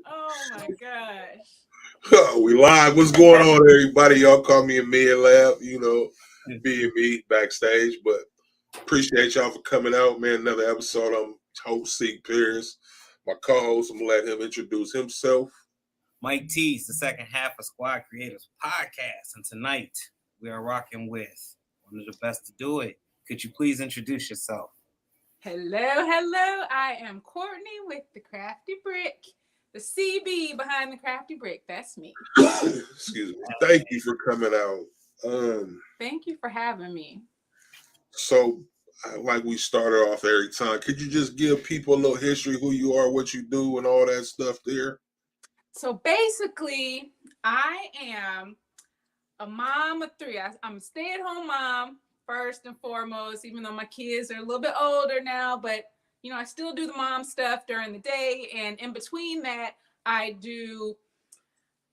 Oh my gosh. We live. What's going on, everybody? Y'all call me a mid lab, being me backstage. But appreciate y'all for coming out, man. Another episode. I'm host Seek Pierce. My co-host, I'm gonna let him introduce himself. Mike T's the second half of Squad Creators Podcast. And tonight we are rocking with one of the best to do it. Could you please introduce yourself? Hello. I am Courtney with the Crafty Brick, the CB behind the Crafty Brick. That's me. Excuse me. Thank you for coming out. Thank you for having me. So, like we started off every time, could you just give people a little history, who you are, what you do, and all that stuff there? So basically, I am a mom of three. I'm a stay-at-home mom first and foremost, even though my kids are a little bit older now, but I still do the mom stuff during the day. And in between that, I do,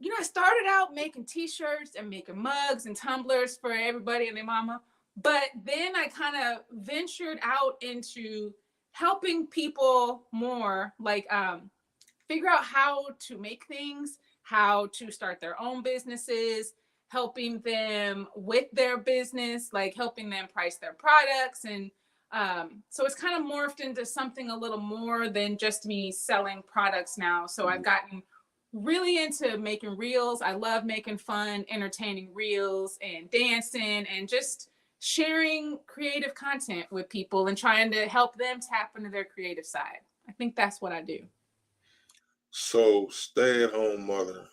I started out making t-shirts and making mugs and tumblers for everybody and their mama. But then I kind of ventured out into helping people more, like figure out how to make things, how to start their own businesses, helping them with their business, like helping them price their products. And so it's kind of morphed into something a little more than just me selling products now. So I've gotten really into making reels. I love making fun, entertaining reels and dancing and just sharing creative content with people and trying to help them tap into their creative side. I think that's what I do. So, stay-at-home mother,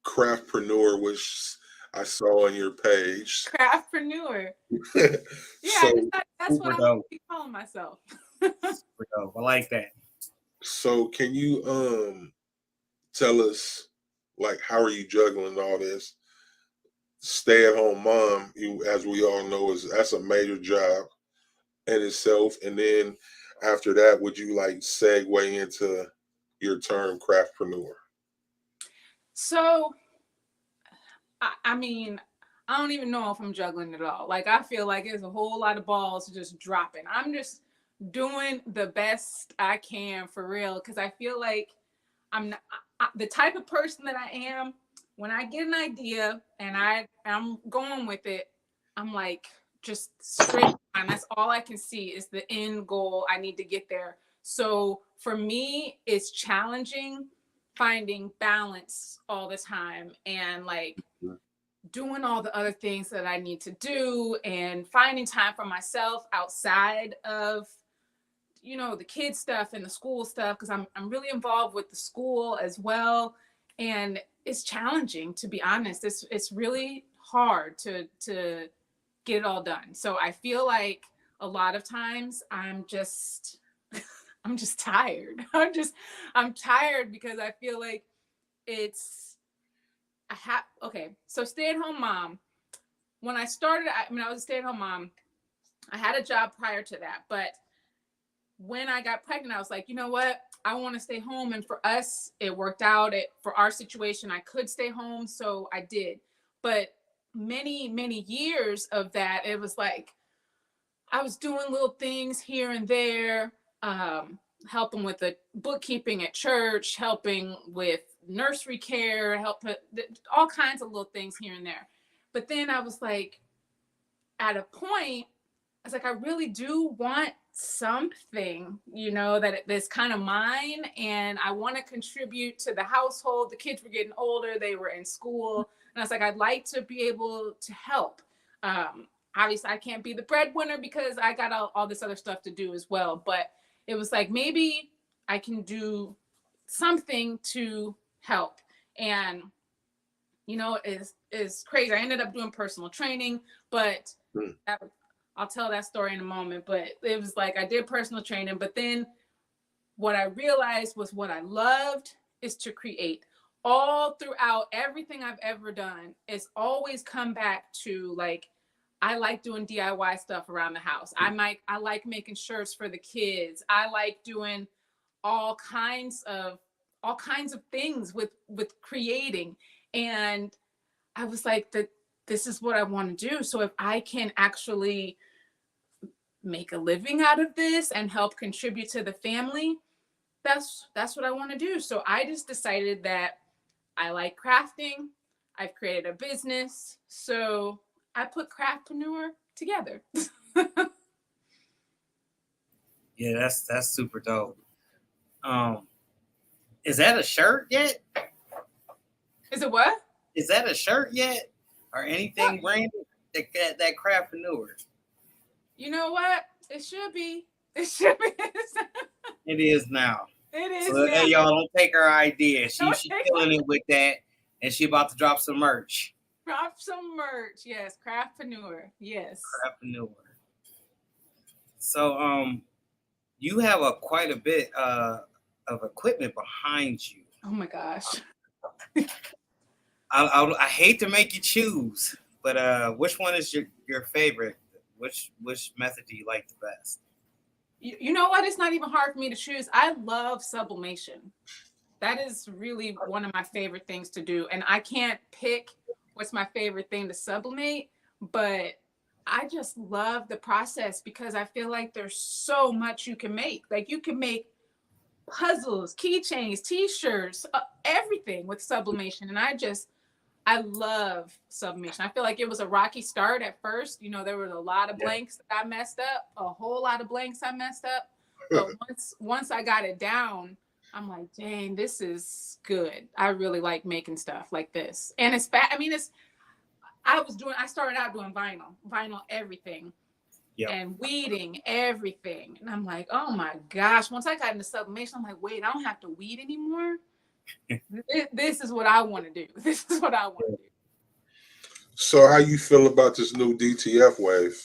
craftprenuer, which I saw on your page. Craftprenuer. Yeah, So, that's what I'm going to be calling myself. I like that. So, can you tell us, like, how are you juggling all this? Stay-at-home mom, as we all know, that's a major job in itself. And then after that, would you like segue into your term craftpreneur? So, I mean, I don't even know if I'm juggling at all. Like, I feel like there's a whole lot of balls just dropping. I'm just doing the best I can for real, because I feel like the type of person that I am. When I get an idea and I'm going with it, I'm like just straight on. That's all I can see is the end goal. I need to get there. So for me, it's challenging finding balance all the time and like doing all the other things that I need to do and finding time for myself outside of the kids stuff and the school stuff, because I'm really involved with the school as well. And it's challenging, to be honest. It's really hard to get it all done. So I feel like a lot of times I'm just tired. I'm tired because I feel like so stay-at-home mom. When I started, I was a stay-at-home mom. I had a job prior to that, but when I got pregnant, I was like, you know what? I want to stay home. And for us, it worked out. For our situation, I could stay home. So I did. But many, many years of that, it was like, I was doing little things here and there, helping with the bookkeeping at church, helping with nursery care, all kinds of little things here and there. But then I was like, at a point, I was like, I really do want something, that's kind of mine. And I want to contribute to the household. The kids were getting older. They were in school. And I was like, I'd like to be able to help. Obviously, I can't be the breadwinner because I got all this other stuff to do as well. But it was like, maybe I can do something to help. And, it's crazy. I ended up doing personal training, but I'll tell that story in a moment. But it was like I did personal training, but then what I realized was what I loved is to create. All throughout everything I've ever done, it's always come back to like, I like doing DIY stuff around the house. I like making shirts for the kids. I like doing all kinds of things with creating. And I was like, this is what I want to do. So if I can actually make a living out of this and help contribute to the family, that's what I want to do. So I just decided that I like crafting. I've created a business. So I put craftpreneur together. Yeah, that's super dope. Is that a shirt yet? Is it what? Is that a shirt yet? Or anything branded? That craftpreneur. You know what? It should be. It should be. It is now. It is So now. hey, y'all, don't take her idea. She Don't take killing it with that, and she about to drop some merch. Drop some merch. Yes, craftpreneur. Yes. Craftpreneur. So you have quite a bit of equipment behind you. Oh my gosh. I hate to make you choose, but which one is your favorite? Which method do you like the best? You know what? It's not even hard for me to choose. I love sublimation. That is really one of my favorite things to do. And I can't pick what's my favorite thing to sublimate, but I just love the process because I feel like there's so much you can make. Like you can make puzzles, keychains, t-shirts, everything with sublimation. And I love sublimation. I feel like it was a rocky start at first. You know, there was a lot of blanks that I messed up, a whole lot of blanks I messed up. But once I got it down, I'm like, dang, this is good. I really like making stuff like this. And it's bad. I mean, I started out doing vinyl everything. Yep. And weeding everything. And I'm like, oh my gosh. Once I got into sublimation, I'm like, wait, I don't have to weed anymore. This is what I want to do. This is what I want to do. So how you feel about this new DTF wave?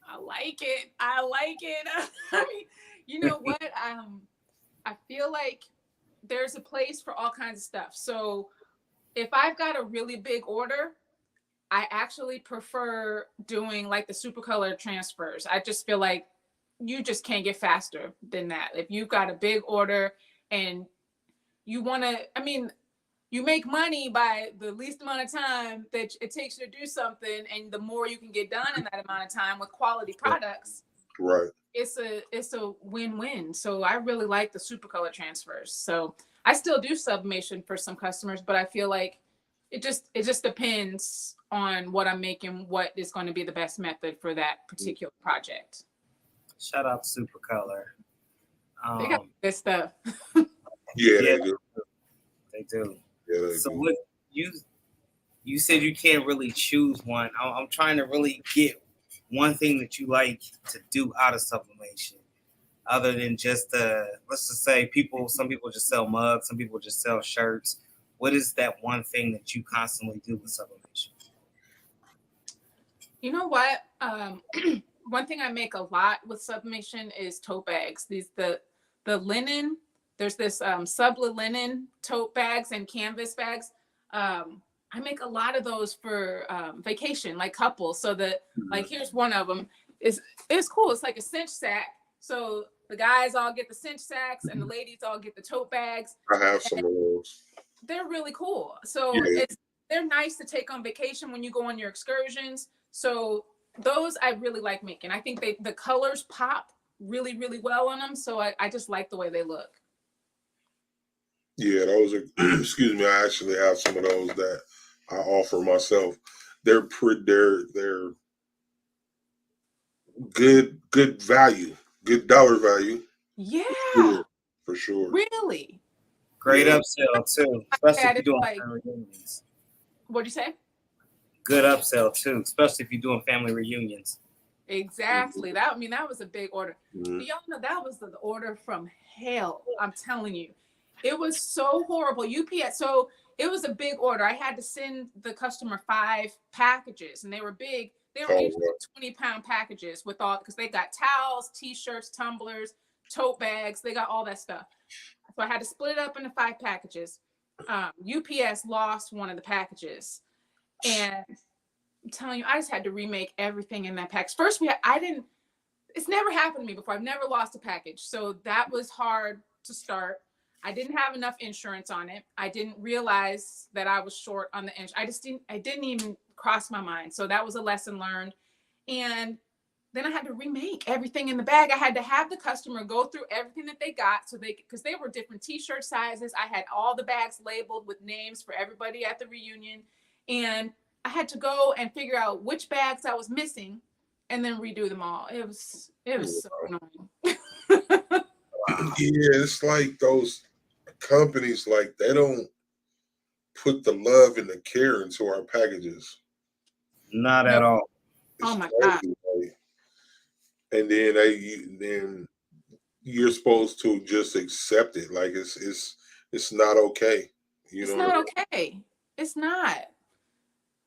I like it. I mean, you know what? I feel like there's a place for all kinds of stuff. So if I've got a really big order, I actually prefer doing like the super color transfers. I just feel like you just can't get faster than that. If you've got a big order and you want to, I mean, you make money by the least amount of time that it takes you to do something, and the more you can get done in that amount of time with quality products, right? It's a win-win. So I really like the super color transfers. So I still do sublimation for some customers, but I feel like it just depends on what I'm making, what is going to be the best method for that particular project. Shout out to Super Color. They got good stuff. Yeah, they do. They do. Yeah, they so do. What you said you can't really choose one. I'm trying to really get one thing that you like to do out of sublimation, other than just let's just say some people just sell mugs, some people just sell shirts. What is that one thing that you constantly do with sublimation? You know what? One thing I make a lot with sublimation is tote bags. The linen. There's this subli linen tote bags and canvas bags. I make a lot of those for vacation, like couples. So like here's one of them. It's cool. It's like a cinch sack. So the guys all get the cinch sacks and the ladies all get the tote bags. I have some of those. They're really cool. So they're nice to take on vacation when you go on your excursions. So those I really like making. I think the colors pop really, really well on them. So I just like the way they look. Yeah, those are, excuse me, I actually have some of those that I offer myself. They're good value, good dollar value. Yeah, for sure. Really? Great upsell too, especially if you're doing family reunions. What'd you say? Good upsell too, especially if you're doing family reunions. Exactly. That was a big order. Mm-hmm. But y'all know that was the order from hell. I'm telling you. It was so horrible. UPS. So it was a big order. I had to send the customer 5 packages, and they were big. They were each 20-pound packages with all, because they got towels, t-shirts, tumblers, tote bags. They got all that stuff. So I had to split it up into 5 packages. UPS lost one of the packages, and I'm telling you, I just had to remake everything in that package. First, it's never happened to me before. I've never lost a package. So that was hard to start. I didn't have enough insurance on it. I didn't realize that I was short on the insurance. I didn't even cross my mind. So that was a lesson learned. And then I had to remake everything in the bag. I had to have the customer go through everything that they got, so because they were different t-shirt sizes. I had all the bags labeled with names for everybody at the reunion, and I had to go and figure out which bags I was missing and then redo them all. It was so annoying. Yeah, it's like those companies, like they don't put the love and the care into our packages. Not at all. It's Oh my God. crazy, like, and then you're supposed to just accept it. Like it's not okay. You It's know not what okay. It's not.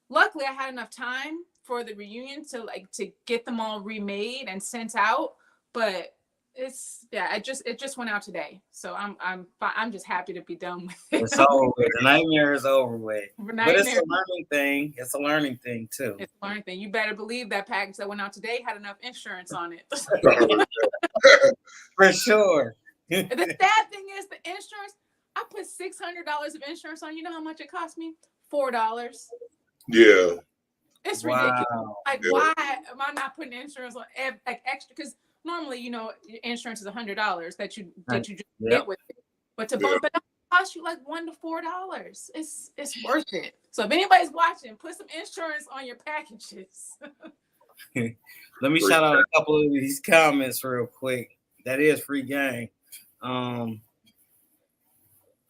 Luckily, I had enough time for the reunion to get them all remade and sent out. But it just went out today. So I'm just happy to be done with it. It's over with. The nightmare is over with. Nightmare. But it's a learning thing. It's a learning thing too. It's a learning thing. You better believe that package that went out today had enough insurance on it. For sure. The sad thing is the insurance. I put $600 of insurance on. You know how much it cost me? $4. Yeah. It's ridiculous. Wow. Like, Yeah. why am I not putting insurance on like extra? Because normally, insurance is $100 that you just get with it. But to bump it up costs you like $1 to $4. It's worth it. So if anybody's watching, put some insurance on your packages. Let me shout out a couple of these comments real quick. That is free game.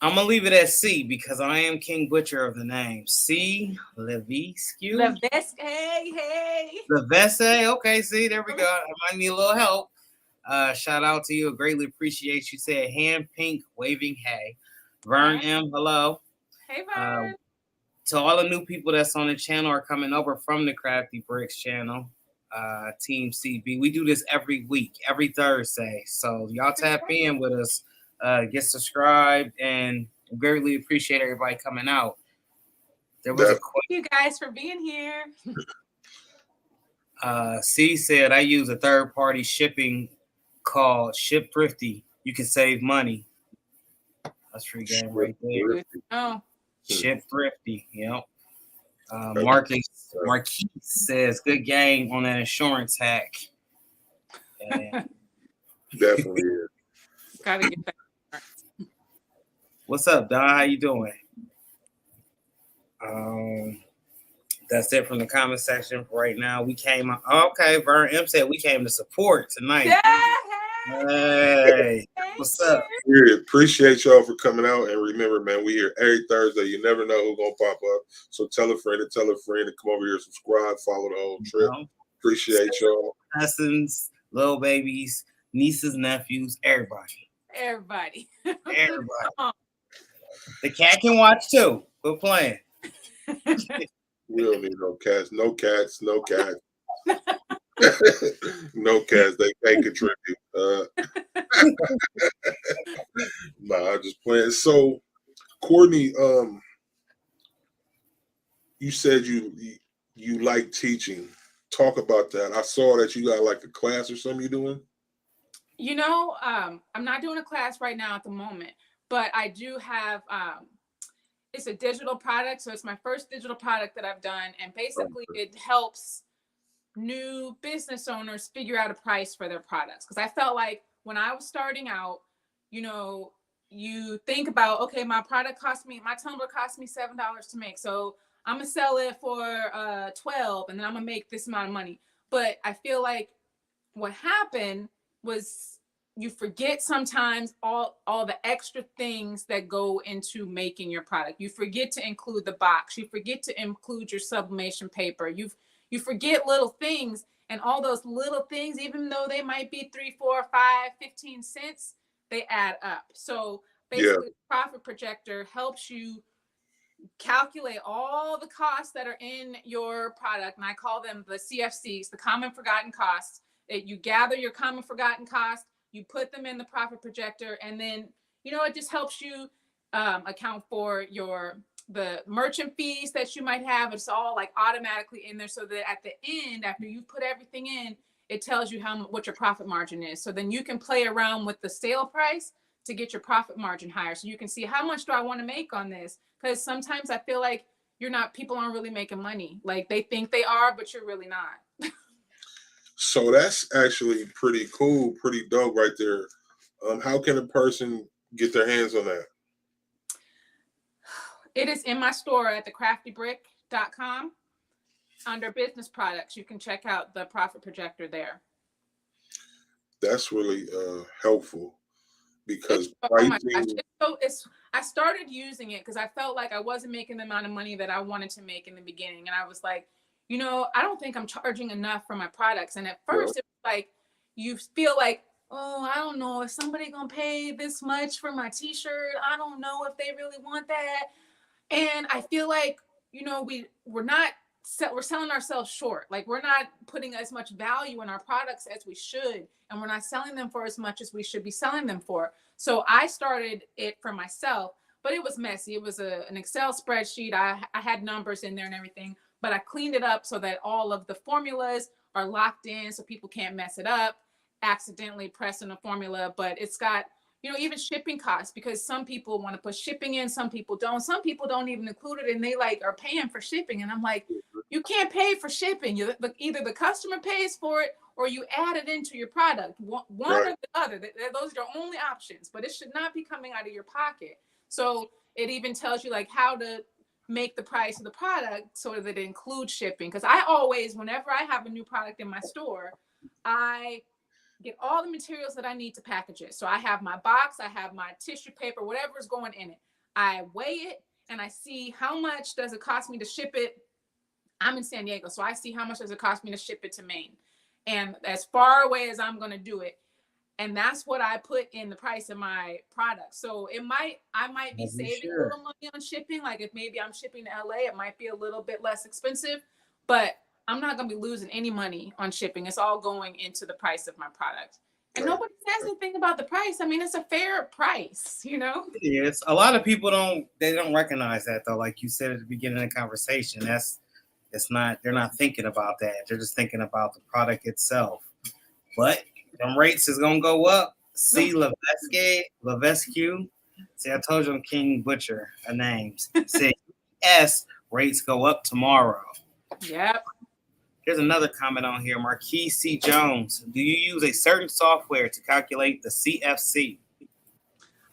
I'm gonna leave it at C because I am King Butcher of the name. C. Levesque. Hey. Levesque. Okay, see, there we go. I might need a little help. Shout out to you. I greatly appreciate you. Said hand pink waving hey. Vern M. Hello. Hey, Vern. To all the new people that's on the channel or coming over from the Crafty Bricks channel, Team CB. We do this every week, every Thursday. So y'all tap in with us. Get subscribed, and greatly appreciate everybody coming out. There was a question. Thank you guys for being here. C said, I use a third-party shipping called Ship Thrifty. You can save money. That's free game right there. Oh. Ship Thrifty, Marquis says, good game on that insurance hack. And Definitely is. Gotta get that. what's up, Don? How you doing? That's it from the comment section for right now. We came on. Okay, Vern M said we came to support tonight. Yeah, Hey, what's up? We appreciate y'all for coming out, and remember, man, we here every Thursday. You never know who's gonna pop up. So tell a friend to come over here, subscribe, follow the whole trip. Appreciate y'all. Cousins, little babies, nieces, nephews, everybody. Everybody. The cat can watch too. We're playing. We don't need no cats. No cats. No cats. No cats. They can't contribute. Nah, I'm just playing. So, Courtney, you said you like teaching. Talk about that. I saw that you got like a class or something you're doing. I'm not doing a class right now at the moment, but I do have, it's a digital product. So it's my first digital product that I've done. And basically it helps new business owners figure out a price for their products. Because I felt like when I was starting out, you think about, okay, my tumbler cost me $7 to make. So I'm gonna sell it for 12 and then I'm gonna make this amount of money. But I feel like what happened was you forget sometimes all the extra things that go into making your product. You forget to include the box. You forget to include your sublimation paper. You forget little things, and all those little things, even though they might be 3, 4, 5, 15 cents, they add up. So basically, the profit projector helps you calculate all the costs that are in your product, and I call them the CFCs, the common forgotten costs. You gather your common forgotten costs, you put them in the profit projector, and then it just helps you account for the merchant fees that you might have. It's all like automatically in there, so that at the end, after you put everything in, it tells you what your profit margin is. So then you can play around with the sale price to get your profit margin higher. So you can see, how much do I want to make on this? Because sometimes I feel like people aren't really making money. Like they think they are, but you're really not. So that's actually pretty cool, pretty dope right there. How can a person get their hands on that? It is in my store at the craftprenuer.com under business products. You can check out the profit projector there. That's really helpful because Oh my gosh. pricing. I started using it because I felt like I wasn't making the amount of money that I wanted to make in the beginning. And I was like, I don't think I'm charging enough for my products. And at first it was like, you feel like, oh, I don't know if somebody gonna pay this much for my t-shirt. I don't know if they really want that. And I feel like, we're selling ourselves short. Like we're not putting as much value in our products as we should. And we're not selling them for as much as we should be selling them for. So I started it for myself, but it was messy. It was an Excel spreadsheet. I had numbers in there and everything, but I cleaned it up so that all of the formulas are locked in so people can't mess it up, accidentally pressing a formula. But it's got, even shipping costs, because some people want to put shipping in, some people don't. Some people don't even include it and they are paying for shipping. And I'm like, you can't pay for shipping. Either the customer pays for it or you add it into your product, one Right. or the other. Those are your only options, but it should not be coming out of your pocket. So it even tells you how to make the price of the product so that it includes shipping. Because I always, whenever I have a new product in my store, I get all the materials that I need to package it. So I have my box, I have my tissue paper, whatever is going in it. I weigh it and I see how much does it cost me to ship it. I'm in San Diego, so I see how much does it cost me to ship it to Maine, and as far away as I'm going to do it. And that's what I put in the price of my product. So I might be saving a little money on shipping. Like if maybe I'm shipping to LA, it might be a little bit less expensive, but I'm not going to be losing any money on shipping. It's all going into the price of my product. And nobody says anything about the price. I mean, it's a fair price, Yes, a lot of people don't recognize that though. Like you said at the beginning of the conversation, they're not thinking about that. They're just thinking about the product itself. But them rates is gonna go up. See Levesque. See, I told you I'm King Butcher of names. See, rates go up tomorrow. Yep. Here's another comment on here. Marquis C. Jones. Do you use a certain software to calculate the CFC?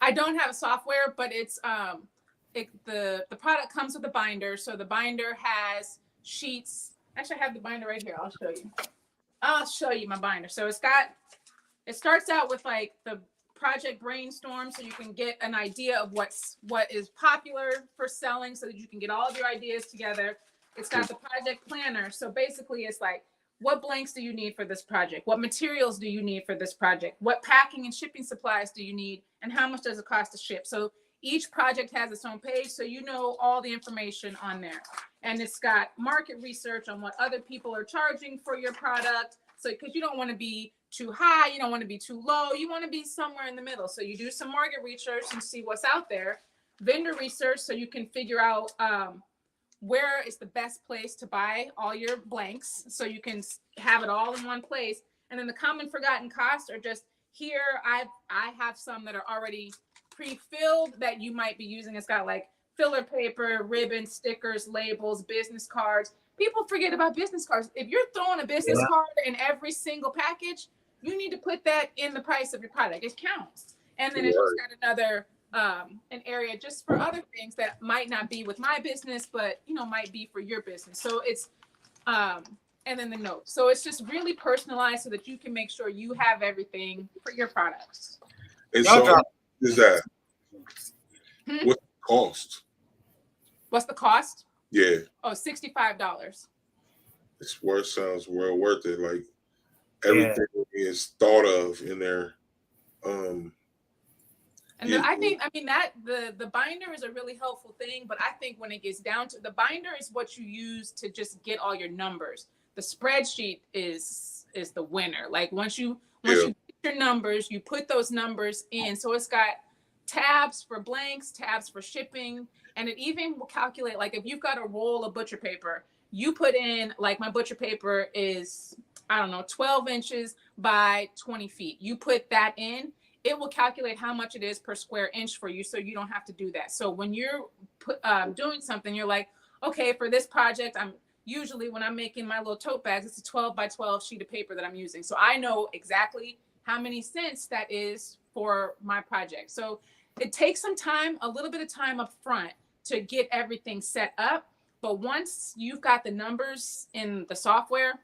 I don't have software, but it's the product comes with a binder. So the binder has sheets. Actually, I have the binder right here. I'll show you my binder. So it starts out with the project brainstorm, so you can get an idea of what is popular for selling, so that you can get all of your ideas together. It's got the project planner. So basically it's what blanks do you need for this project? What materials do you need for this project? What packing and shipping supplies do you need? And how much does it cost to ship? So each project has its own page, so all the information on there. And it's got market research on what other people are charging for your product. So because you don't want to be too high, you don't want to be too low, you want to be somewhere in the middle. So you do some market research and see what's out there. Vendor research, so you can figure out where is the best place to buy all your blanks, so you can have it all in one place. And then the common forgotten costs are just here. I have some that are already pre-filled that you might be using. It's got filler paper, ribbon, stickers, labels, business cards. People forget about business cards. If you're throwing a business card in every single package, you need to put that in the price of your product. It counts. And then it's just got another an area just for other things that might not be with my business, but might be for your business. So it's and then the notes. So it's just really personalized so that you can make sure you have everything for your products. And so is that what's the cost? What's the cost? Yeah. Oh, $65. Sounds well worth it. Like everything is thought of in there. And I mean that the binder is a really helpful thing, but I think when it gets down to the binder is what you use to just get all your numbers. The spreadsheet is the winner. Like once you get your numbers, you put those numbers in. So it's got tabs for blanks, tabs for shipping, and it even will calculate if you've got a roll of butcher paper, you put in my butcher paper is 12 inches by 20 feet. You put that in. It will calculate how much it is per square inch for you, so you don't have to do that. So when you're doing something, you're like, okay, for this project, I'm usually when I'm making my little tote bags, it's a 12 by 12 sheet of paper that I'm using. So I know exactly how many cents that is for my project. So it takes some time, a little bit of time up front to get everything set up. But once you've got the numbers in the software,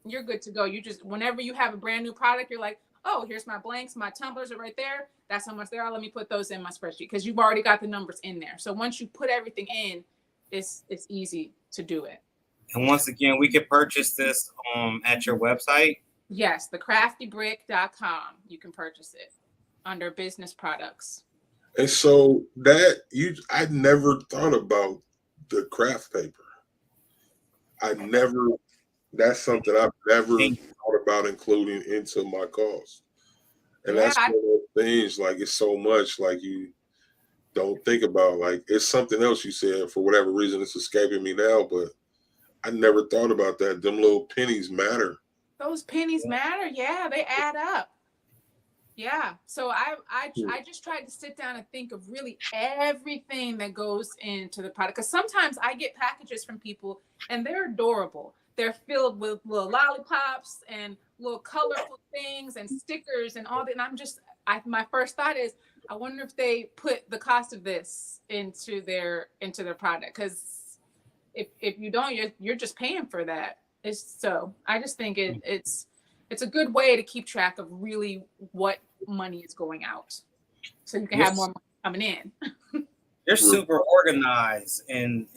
you're good to go. You just, whenever you have a brand new product, you're like, oh, here's my blanks, my tumblers are right there. That's how much they are. Let me put those in my spreadsheet because you've already got the numbers in there. So once you put everything in, it's easy to do it. And once again, we can purchase this at your website. Yes, the crafttybrick.com. You can purchase it under business products. And so I never thought about the craft paper. That's something I've never thought about including into my cost. And that's one of those things, like, it's so much like you don't think about. Like, it's something else you said, for whatever reason it's escaping me now, but I never thought about that. Them little pennies matter. Those pennies matter. Yeah, they add up. Yeah. So I just tried to sit down and think of really everything that goes into the product. Because sometimes I get packages from people and they're adorable. They're filled with little lollipops and little colorful things and stickers and all that. And my first thought is, I wonder if they put the cost of this into their product. Because if you don't, you're just paying for that. I just think it's a good way to keep track of really what money is going out, so you can have more money coming in. You're super organized, and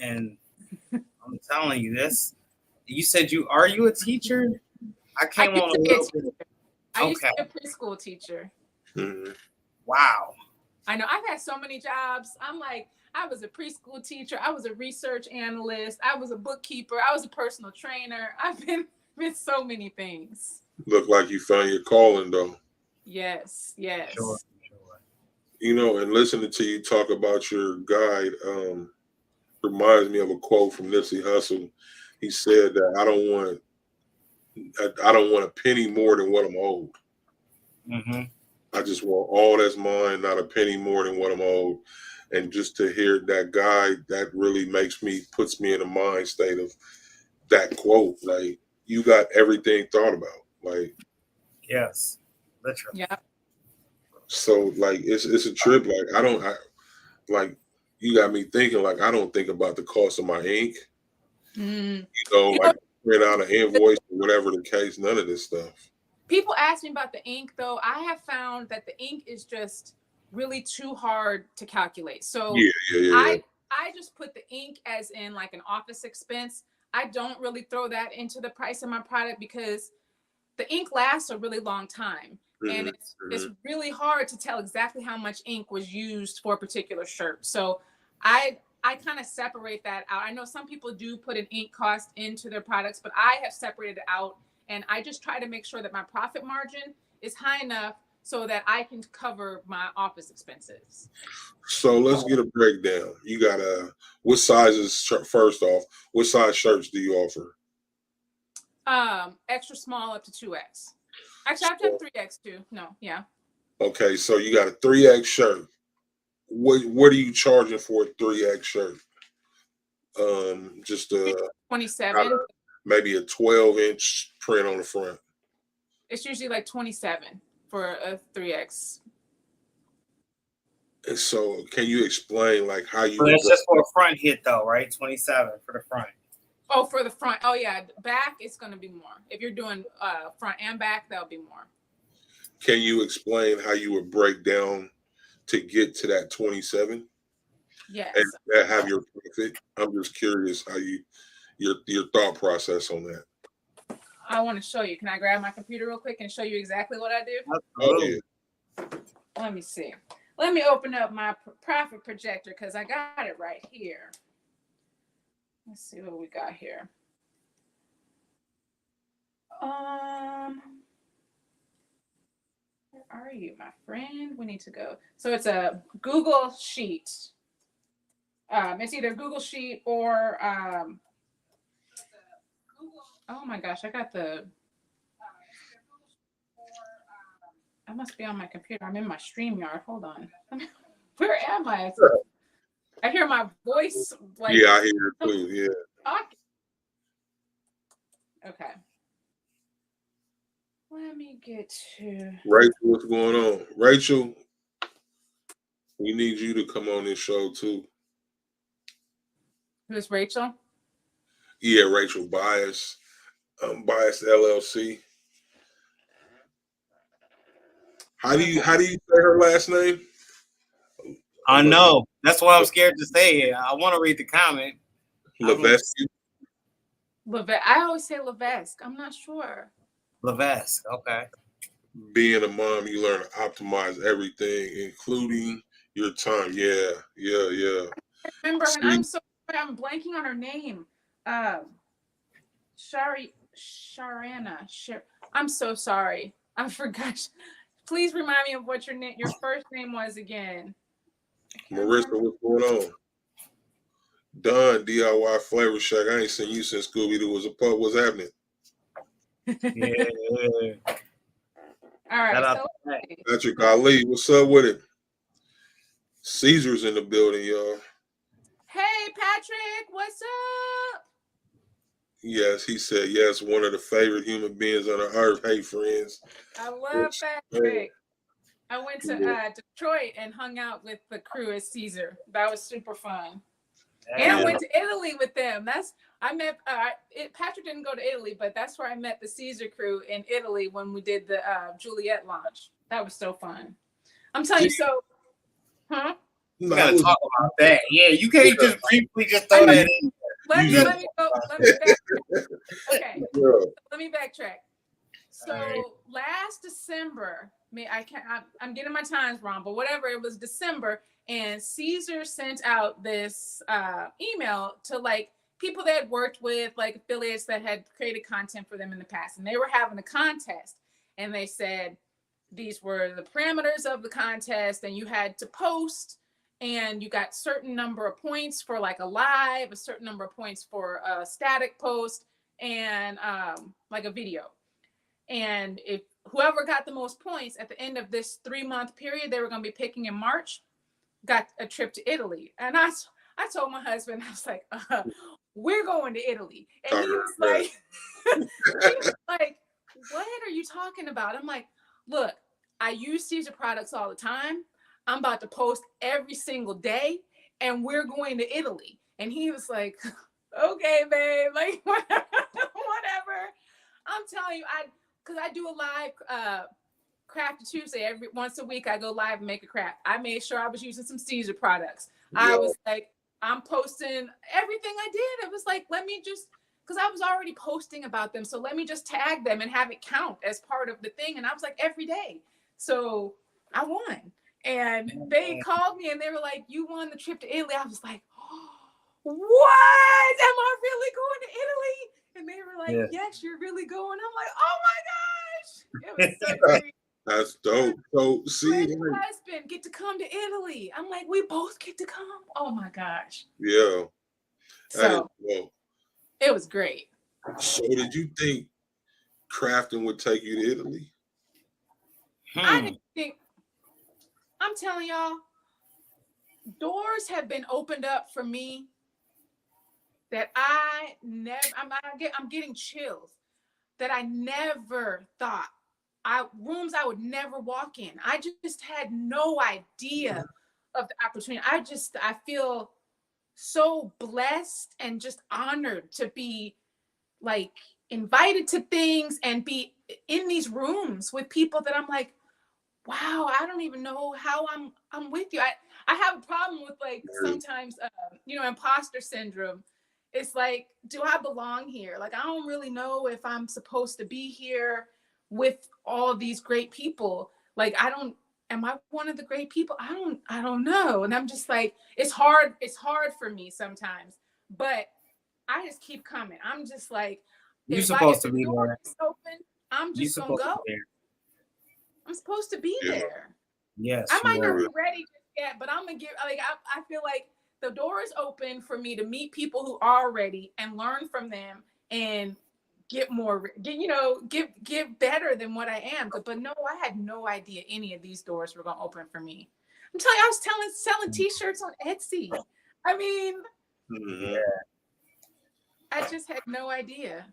I'm telling you this. You said are you a teacher? I came on a little bit. I used to be a preschool teacher. Mm-hmm. Wow. I know. I've had so many jobs. I'm like, I was a preschool teacher. I was a research analyst. I was a bookkeeper. I was a personal trainer. I've been so many things. Look like you found your calling, though. Yes. Sure. You know, and listening to you talk about your guide reminds me of a quote from Nipsey Hussle. He said that I don't want a penny more than what I'm owed. Mm-hmm. I just want all that's mine, not a penny more than what I'm owed. And just to hear that guide, that really puts me in a mind state of that quote. Like, you got everything thought about. Like, yes, literally. Yeah. So like, it's a trip. Like, you got me thinking, like, I don't think about the cost of my ink. Mm. Like, print out an invoice or whatever the case, none of this stuff. People ask me about the ink, though. I have found that the ink is just really too hard to calculate. So yeah. I just put the ink as in like an office expense. I don't really throw that into the price of my product because the ink lasts a really long time. Mm-hmm. And it's really hard to tell exactly how much ink was used for a particular shirt. So I kind of separate that out. I know some people do put an ink cost into their products, but I have separated it out. And I just try to make sure that my profit margin is high enough so that I can cover my office expenses. So let's get a breakdown. You got what sizes, first off, what size shirts do you offer? Extra small up to 2X. Actually, I've done 3X too. No, yeah. Okay, so you got a 3X shirt. What are you charging for a 3X shirt? Just 27. Maybe a 12-inch print on the front. It's usually like 27 for a 3X. And so, can you explain like how you? So that's just for a front hit, though, right? 27 for the front. Oh, for the front. Oh, yeah. Back, it's going to be more. If you're doing front and back, that'll be more. Can you explain how you would break down to get to that 27? Yes. And have your profit? I'm just curious how your thought process on that. I want to show you. Can I grab my computer real quick and show you exactly what I do? Oh, yeah. Let me see. Let me open up my profit projector because I got it right here. Let's see what we got here. Where are you, my friend? We need to go. So it's a Google Sheet. It's either Google Sheet or oh my gosh, I got the. I must be on my computer. I'm in my StreamYard. Hold on. Where am I? I hear my voice. Like, yeah, I hear it too. Yeah. Talking. Okay. Let me get to Rachel, what's going on? Rachel, we need you to come on this show too. who's Rachel? Yeah, Rachel Bias, Bias LLC. How do you say her last name? I know. That's why I'm scared to say it. I want to read the comment. Levesque. I always say Levesque. I'm not sure. Levesque. Okay. Being a mom, you learn to optimize everything, including your time. Yeah. I remember, and See, I'm blanking on her name. Sharana. I'm so sorry. I forgot. Please remind me of what your first name was again. Marissa, what's going on? Don, DIY Flavor Shack. I ain't seen you since Scooby Doo was a pup. What's happening? Yeah. All right. Patrick Ali, what's up with it? Caesar's in the building, y'all. Hey, Patrick, what's up? Yes, he said yes. One of the favorite human beings on the earth. Hey, friends. I love Patrick. I went to Detroit and hung out with the crew at Caesar. That was super fun. And I went to Italy with them. Patrick didn't go to Italy, but that's where I met the Caesar crew in Italy when we did the Juliet launch. That was so fun. I'm telling you, huh? We gotta talk about that. Yeah, you can't just briefly just throw that in. Let me go. Let me backtrack. Okay. Let me backtrack. So last December, I'm getting my times wrong, but whatever, it was December, and Caesar sent out this email to like people they had worked with, like affiliates that had created content for them in the past, and they were having a contest, and they said these were the parameters of the contest, and you had to post, and you got certain number of points for like a live, a certain number of points for a static post, and like a video. And if whoever got the most points at the end of this 3-month period, they were going to be picking in March, got a trip to Italy. And I told my husband, I was like, we're going to Italy. And he was like, what are you talking about? I'm like, look, I use Caesar products all the time. I'm about to post every single day, and we're going to Italy. And he was like, okay, babe, like whatever. I'm telling you, because I do a live Crafty Tuesday once a week. I go live and make a craft. I made sure I was using some Caesar products. I was like, I'm posting everything I did. It was like, let me just, because I was already posting about them, so let me just tag them and have it count as part of the thing. And I was like, every day. So I won. And they called me and they were like, you won the trip to Italy. I was like, oh, what? Am I really going to Italy? And they were like, yes, you're really going. I'm like, oh my gosh. It was so great. That's dope. So see, my husband get to come to Italy. I'm like, we both get to come. Oh my gosh. Yeah. So it was great. So did you think crafting would take you to Italy? I didn't think. I'm telling y'all, doors have been opened up for me that I'm getting chills that I never thought rooms I would never walk in. I just had no idea of the opportunity. I feel so blessed and just honored to be like invited to things and be in these rooms with people that I'm like, wow, I don't even know how I'm with you. I have a problem with like sometimes imposter syndrome. It's like, do I belong here? Like, I don't really know if I'm supposed to be here with all these great people. Like, am I one of the great people? I don't know. And I'm just like, it's hard for me sometimes, but I just keep coming. I'm just like, you're supposed to be there. Open, I'm just gonna go. I'm supposed to be there. Yes. I might not be ready just yet, but I'm gonna get I feel like the door is open for me to meet people who are ready and learn from them and get better than what I am. But no, I had no idea any of these doors were gonna open for me. I'm telling you, I was selling t-shirts on Etsy. I mean, I just had no idea.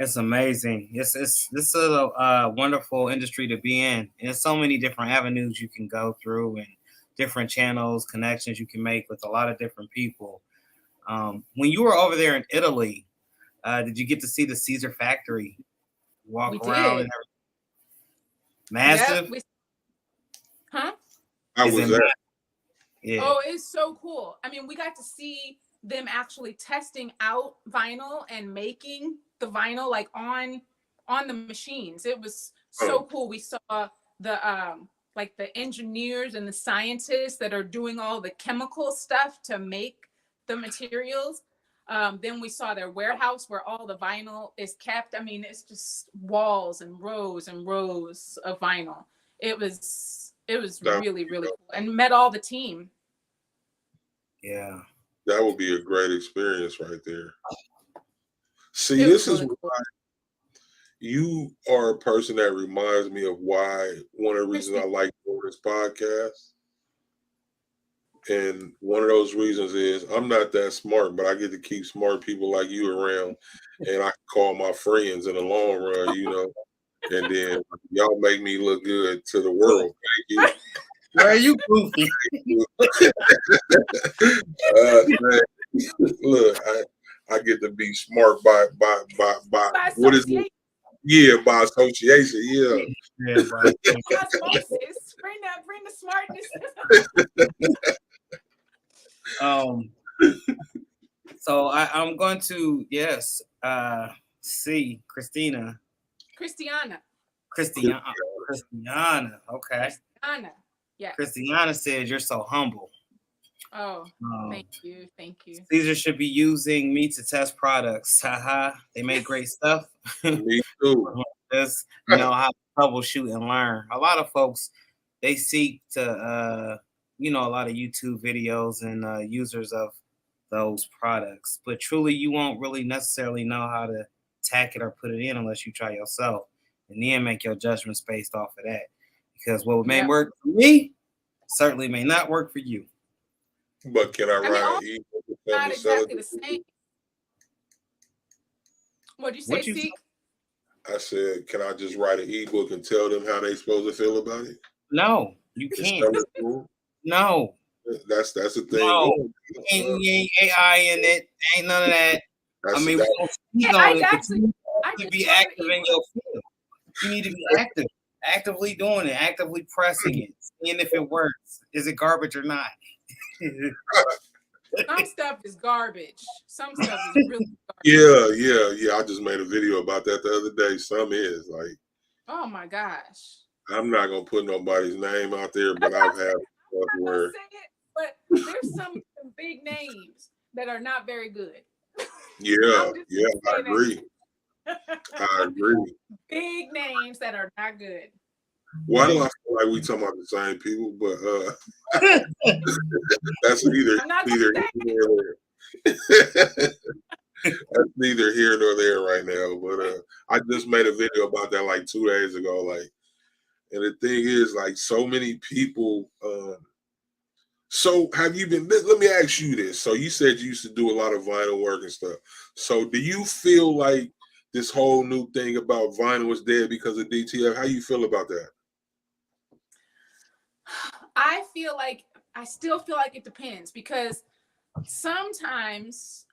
It's amazing. This is a wonderful industry to be in. And there's so many different avenues you can go through and different channels, connections you can make with a lot of different people. When you were over there in Italy, did you get to see the Caesar factory? Walk We around did. and massive? Yep, huh? I Is was it there. Yeah. Oh, it's so cool. I mean, we got to see them actually testing out vinyl and making the vinyl like on the machines. It was so Oh, cool. We saw the like the engineers and the scientists that are doing all the chemical stuff to make the materials. Then we saw their warehouse where all the vinyl is kept. I mean, it's just walls and rows of vinyl. It was that, really, really cool, and met all the team. Yeah. that would be a great experience right there. See, It this was is really cool. you are a person that reminds me of why one of the reasons I Christy, like doing this podcast. And one of those reasons is I'm not that smart, but I get to keep smart people like you around and I can call my friends in the long run, and then y'all make me look good to the world. Thank you. Where are you goofy? Man, look, I get to be smart by by what is it? association, Yeah, by association. Yeah. Yeah, bro. osmosis, bring the smartness. So I'm going to see Christina. Christiana, Christiana. Okay. Christiana, yeah. Christiana said you're so humble. Oh, Um, thank you. Caesar should be using me to test products. Haha. They make great stuff. Me too. Just know how to troubleshoot and learn. A lot of folks, they seek to a lot of YouTube videos and users of those products, but truly you won't really necessarily know how to tack it or put it in unless you try yourself and then make your judgments based off of that, because what may Yep. work for me certainly may not work for you. But can I I mean, write all an ebook and not and sell exactly it the to same. people? What'd you say, What you Seek? I said, can I just write an ebook and tell them how they supposed to feel about it? No, you And can't. sell it to them? No, That's the thing no. going. Ain't AI in it. Ain't none of that. I That's mean, we don't speak Yeah, on it, but you I need to just be wrote an active in ebook. your field. You need to be active, actively doing it, actively pressing it, seeing if it works. Is it garbage or not? Some stuff is garbage. Some stuff is really garbage. Yeah. I just made a video about that the other day. Some is like, Oh my gosh. I'm not gonna put nobody's name out there, but That's I've what had stuff I'm not gonna where, say it, but there's some big names that are not very good. I'm just I gonna say agree. that. I agree. Big names that are not good. Why do I feel like we talking about the same people? But that's neither I'm not gonna neither say here nor there. That's neither here nor there right now. But I just made a video about that like 2 days ago. Like, and the thing is, like, so many people. So have you been? Let me ask you this. So you said you used to do a lot of vinyl work and stuff. So do you feel like this whole new thing about vinyl is dead because of DTF? How you feel about that? I still feel like it depends, because sometimes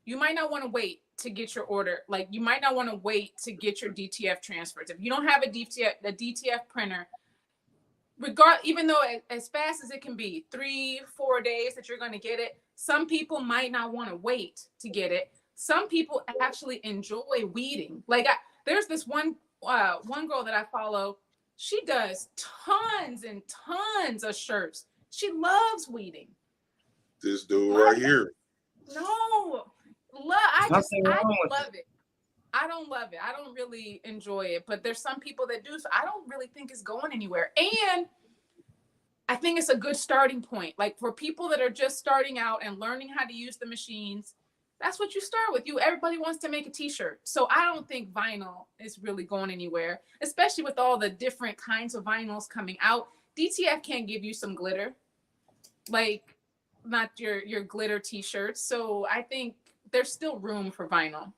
you might not want to wait to get your order. Like, you might not want to wait to get your DTF transfers. If you don't have a DTF printer, even though as fast as it can be, 3-4 days that you're going to get it, some people might not want to wait to get it. Some people actually enjoy weeding. Like, there's this one girl that I follow. She does tons and tons of shirts. She loves weeding. This dude right here. No, I Nothing wrong with love it. I don't love it. I don't really enjoy it, but there's some people that do. So I don't really think it's going anywhere. And I think it's a good starting point. Like, for people that are just starting out and learning how to use the machines, that's what you start with. Everybody wants to make a t-shirt. So I don't think vinyl is really going anywhere, especially with all the different kinds of vinyls coming out. DTF can give you some glitter, like not your glitter t-shirts. So I think there's still room for vinyl.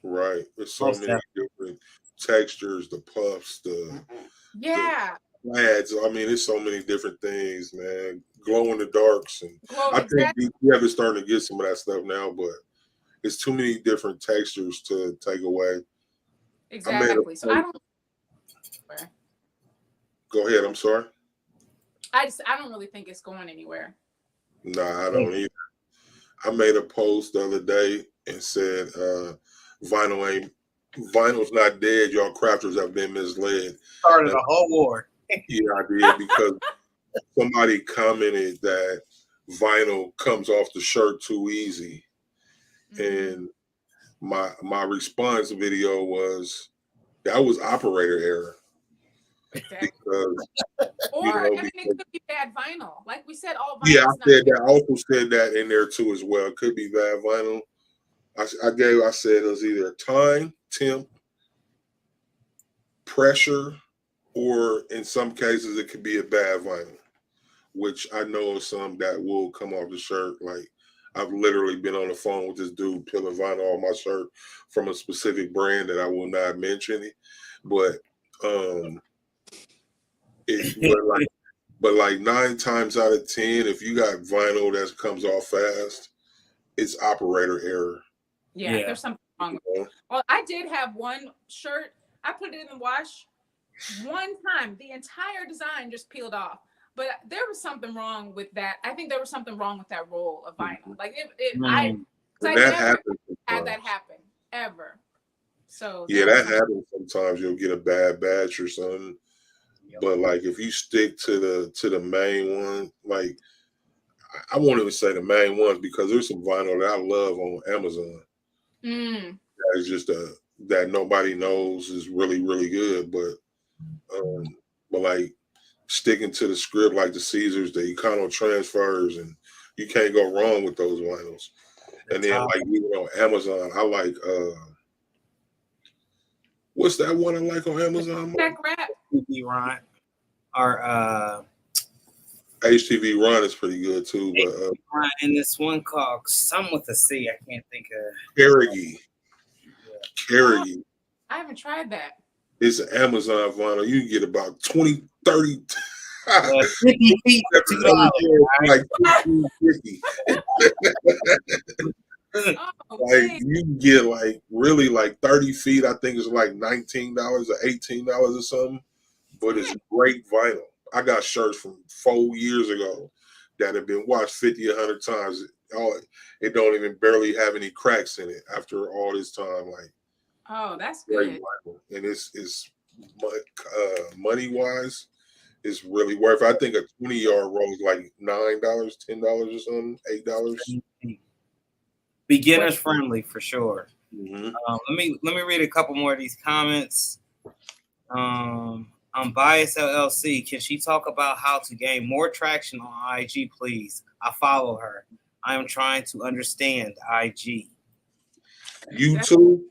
Right. There's so Most many different textures, the puffs, the Yeah. plaids. I mean, there's so many different things, man. Glow in the darks, and Glow, I think exactly. we have been starting to get some of that stuff now, but it's too many different textures to take away. Exactly. So I don't. Go ahead. I'm sorry. I don't really think it's going anywhere. Nah, I don't either. I made a post the other day and said, vinyl's not dead. Y'all crafters have been misled. Started a whole war. Yeah, I did, because somebody commented that vinyl comes off the shirt too easy. And my response video was, that was operator error. Exactly. Because, Or I mean, it could be bad vinyl. Like we said, all vinyl. yeah, I said that. I also said that in there too as well. It could be bad vinyl. I said it was either time, temp, pressure, or in some cases it could be a bad vinyl, which I know of some that will come off the shirt. Like, I've literally been on the phone with this dude peeling vinyl off my shirt from a specific brand that I will not mention, but but like 9 times out of 10, if you got vinyl that comes off fast, it's operator error. Yeah, there's something wrong with it. Well, I did have one shirt. I put it in the wash one time. The entire design just peeled off. But there was something wrong with that. I think there was something wrong with that roll of vinyl. Like I never had that happen ever. So yeah, that happens sometimes. You'll get a bad batch or something. But like, if you stick to the main one, like, I won't even say the main ones, because there's some vinyl that I love on Amazon. That is just that nobody knows is really, really good. But like, sticking to the script, like the Caesars, the Econo transfers, and you can't go wrong with those vinyls. And then like, even on Amazon, I like what's that one I like on Amazon? HTV Ron, or HTV Ron is pretty good too. But and this one called some with a C, I can't think of. Carrigy. Carrigy. I haven't tried that. It's an Amazon vinyl. You can get about 20, 30. 50 feet for $2. Like 50. Like, you can get like really like 30 feet. I think it's like $19 or $18 or something. But it's great vinyl. I got shirts from 4 years ago that have been washed 50, 100 times. It don't even barely have any cracks in it after all this time. Like, oh, that's good. And it's money wise, it's really worth. I think a 20-yard roll is like $9, $10 or something, $8. Beginners friendly for sure. Let me read a couple more of these comments. I'm Bias LLC. Can she talk about how to gain more traction on IG, please? I follow her. I am trying to understand IG. YouTube?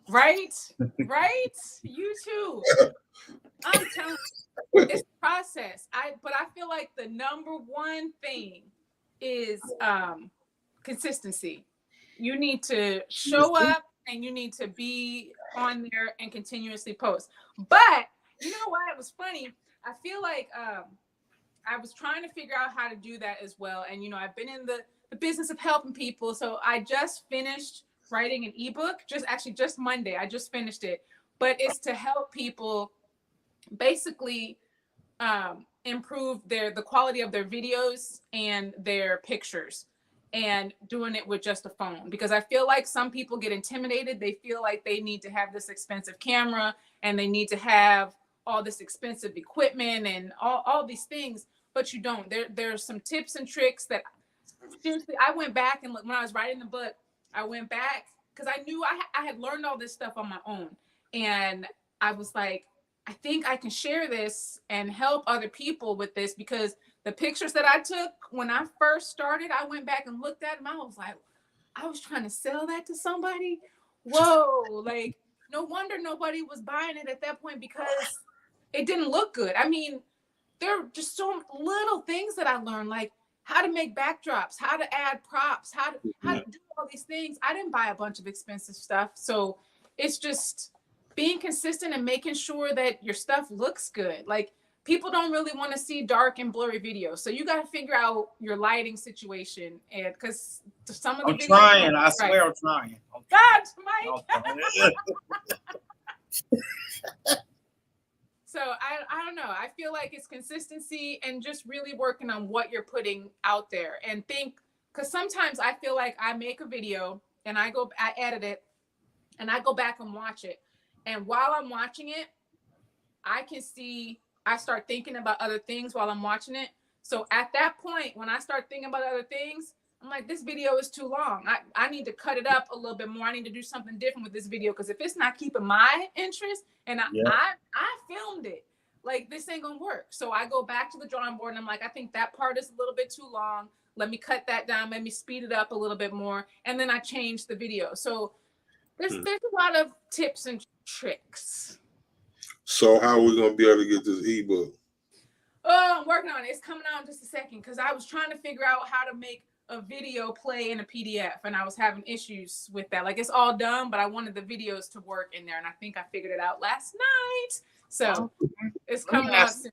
Right? YouTube. I'm telling you, it's a process. But I feel like the number one thing is consistency. You need to show up and you need to be on there and continuously post. But you know why it was funny? I feel like I was trying to figure out how to do that as well. And, I've been in the business of helping people. So I just finished writing an ebook, just Monday. I just finished it. But it's to help people basically improve the quality of their videos and their pictures, and doing it with just a phone. Because I feel like some people get intimidated. They feel like they need to have this expensive camera and they need to have all this expensive equipment and all these things, but you don't. There's some tips and tricks that, seriously, I went back and when I was writing the book, I went back because I knew I had learned all this stuff on my own. And I was like, I think I can share this and help other people with this, because the pictures that I took when I first started, I went back and looked at them. I was like, I was trying to sell that to somebody. Whoa, like, no wonder nobody was buying it at that point, because it didn't look good. I mean, there are just so little things that I learned. Like, how to make backdrops, how to add props, how to do all these things. I didn't buy a bunch of expensive stuff. So it's just being consistent and making sure that your stuff looks good. Like, people don't really want to see dark and blurry videos. So you got to figure out your lighting situation. And because some of the I'm videos, trying. I swear I'm trying. God, Mike. So I don't know. I feel like it's consistency and just really working on what you're putting out there, and think, because sometimes I feel like I make a video and I edit it and I go back and watch it. And while I'm watching it, I start thinking about other things while I'm watching it. So at that point, when I start thinking about other things, I'm like, this video is too long. I need to cut it up a little bit more. I need to do something different with this video, because if it's not keeping my interest, and I filmed it, like, this ain't gonna work. So I go back to the drawing board and I'm like, I think that part is a little bit too long. Let me cut that down. Let me speed it up a little bit more. And then I change the video. So there's a lot of tips and tricks. So how are we gonna be able to get this ebook? Oh, I'm working on it. It's coming out in just a second, because I was trying to figure out how to make a video play in a PDF, and I was having issues with that. Like, it's all done, but I wanted the videos to work in there, and I think I figured it out last night. So it's coming out soon.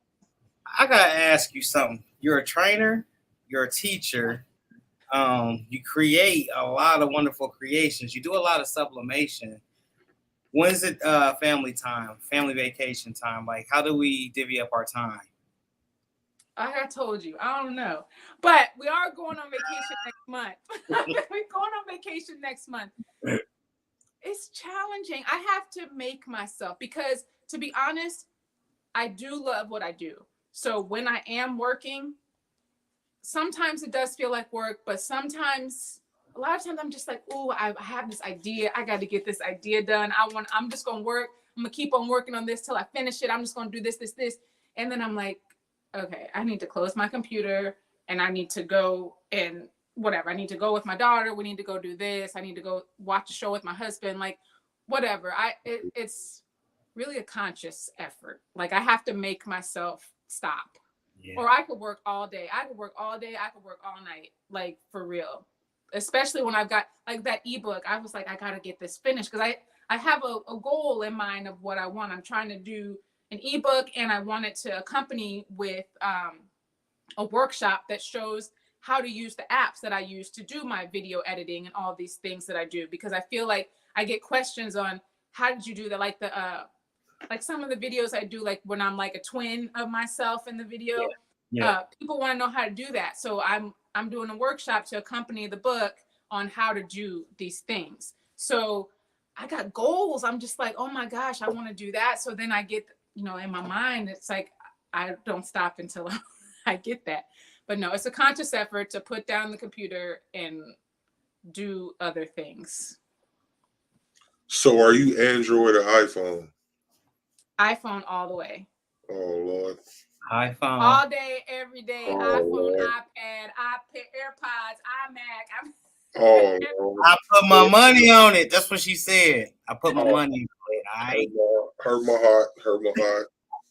I gotta ask you something. You're a trainer, you're a teacher, you create a lot of wonderful creations, you do a lot of sublimation. When is it family time, family vacation time? Like, how do we divvy up our time? Like I told you, I don't know. But we are going on vacation next month. We're going on vacation next month. It's challenging. I have to make myself, because, to be honest, I do love what I do. So when I am working, sometimes it does feel like work, but sometimes, a lot of times I'm just like, oh, I have this idea. I got to get this idea done. I'm just going to work. I'm going to keep on working on this till I finish it. I'm just going to do this. And then I'm like, okay, I need to close my computer and I need to go and whatever. I need to go with my daughter. We need to go do this. I need to go watch a show with my husband. Like, whatever. It's really a conscious effort. Like, I have to make myself stop. Yeah. Or I could work all day. I could work all night. Like, for real. Especially when I've got, like, that ebook. I was like, I got to get this finished, because I have a goal in mind of what I want. I'm trying to do an ebook, and I want it to accompany with a workshop that shows how to use the apps that I use to do my video editing and all these things that I do, because I feel like I get questions on, how did you do that? Like like some of the videos I do, like when I'm like a twin of myself in the video, people want to know how to do that. So I'm doing a workshop to accompany the book on how to do these things. So I got goals. I'm just like, oh my gosh, I want to do that. So then I get, in my mind, it's like, I don't stop until I get that. But no, it's a conscious effort to put down the computer and do other things. So are you Android or iPhone? iPhone all the way. Oh, Lord. iPhone. All day, every day. Oh, iPhone, Lord. iPad, AirPods, iMac. Oh, Lord. I put my money on it. That's what she said. I put my money on it. Hurt my heart.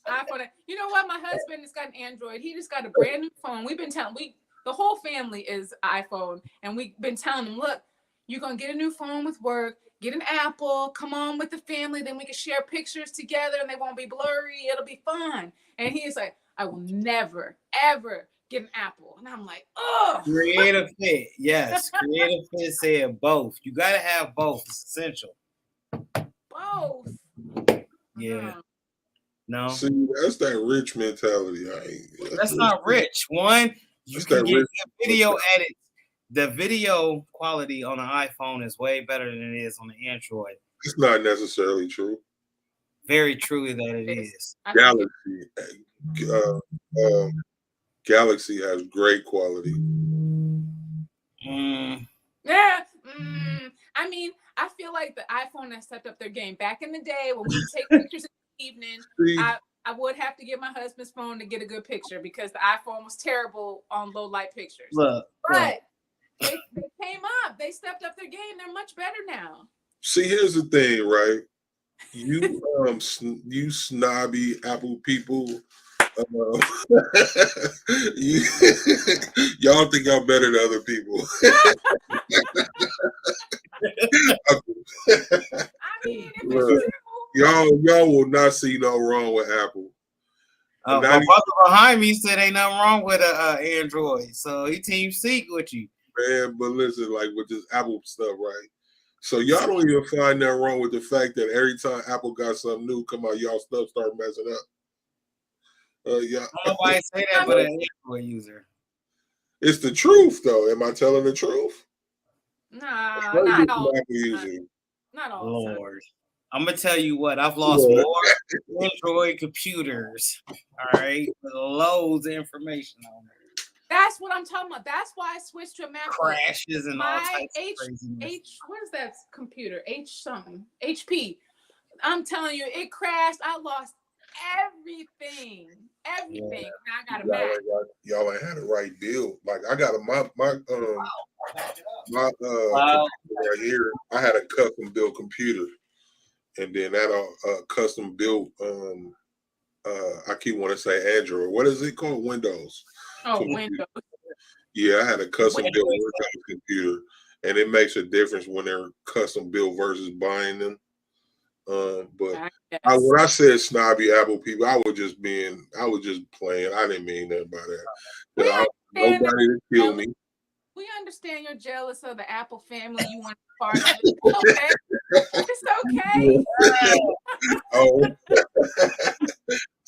iPhone. You know what? My husband has got an Android. He just got a brand new phone. We've been telling the whole family is iPhone, and we've been telling him, look, you're gonna get a new phone with work. Get an Apple. Come on with the family. Then we can share pictures together, and they won't be blurry. It'll be fun. And he's like, I will never, ever get an Apple. And I'm like, oh. Creative fit. Yes. Creative fit said both. You got to have both. It's essential. Both. Yeah. No. See, that's that rich mentality. That's not rich. One, you can get a video edit. The video quality on an iPhone is way better than it is on the Android. It's not necessarily true. Very truly that it is. Galaxy has great quality. Yeah. I mean, I feel like the iPhone has stepped up their game. Back in the day when we take pictures in the evening, I would have to get my husband's phone to get a good picture, because the iPhone was terrible on low light pictures. Look. They came up. They stepped up their game. They're much better now. See, here's the thing, right? You snobby Apple people, you, y'all think y'all better than other people. I mean, if it's Look, true. y'all will not see no wrong with Apple. My brother behind me said ain't nothing wrong with a Android, so he team seek with you. Man, but listen, like with this Apple stuff, right? So y'all don't even find that wrong with the fact that every time Apple got something new come out, y'all stuff start messing up. Yeah. I don't know why I say that, but an Android user. It's the truth, though. Am I telling the truth? Nah, not all. Not all. Lord, I'm gonna tell you what. I've lost more Android computers. All right, with loads of information on it. That's what I'm talking about. That's why I switched to a MacBook. Crashes and all types of craziness. What is that computer? HP. I'm telling you, it crashed. I lost everything. Yeah. Now I got a Mac. Y'all ain't had the right build. Like I got my right here. I had a custom built computer, and then that custom built. I keep wanting to say Android. What is it called? Windows. Oh, Windows. Yeah, I had a custom built Windows computer, and it makes a difference when they're custom built versus buying them. But when I said snobby Apple people, I was just playing. I didn't mean that by that. Nobody to kill me. We understand you're jealous of the Apple family. You want to part of it. Okay. It's okay.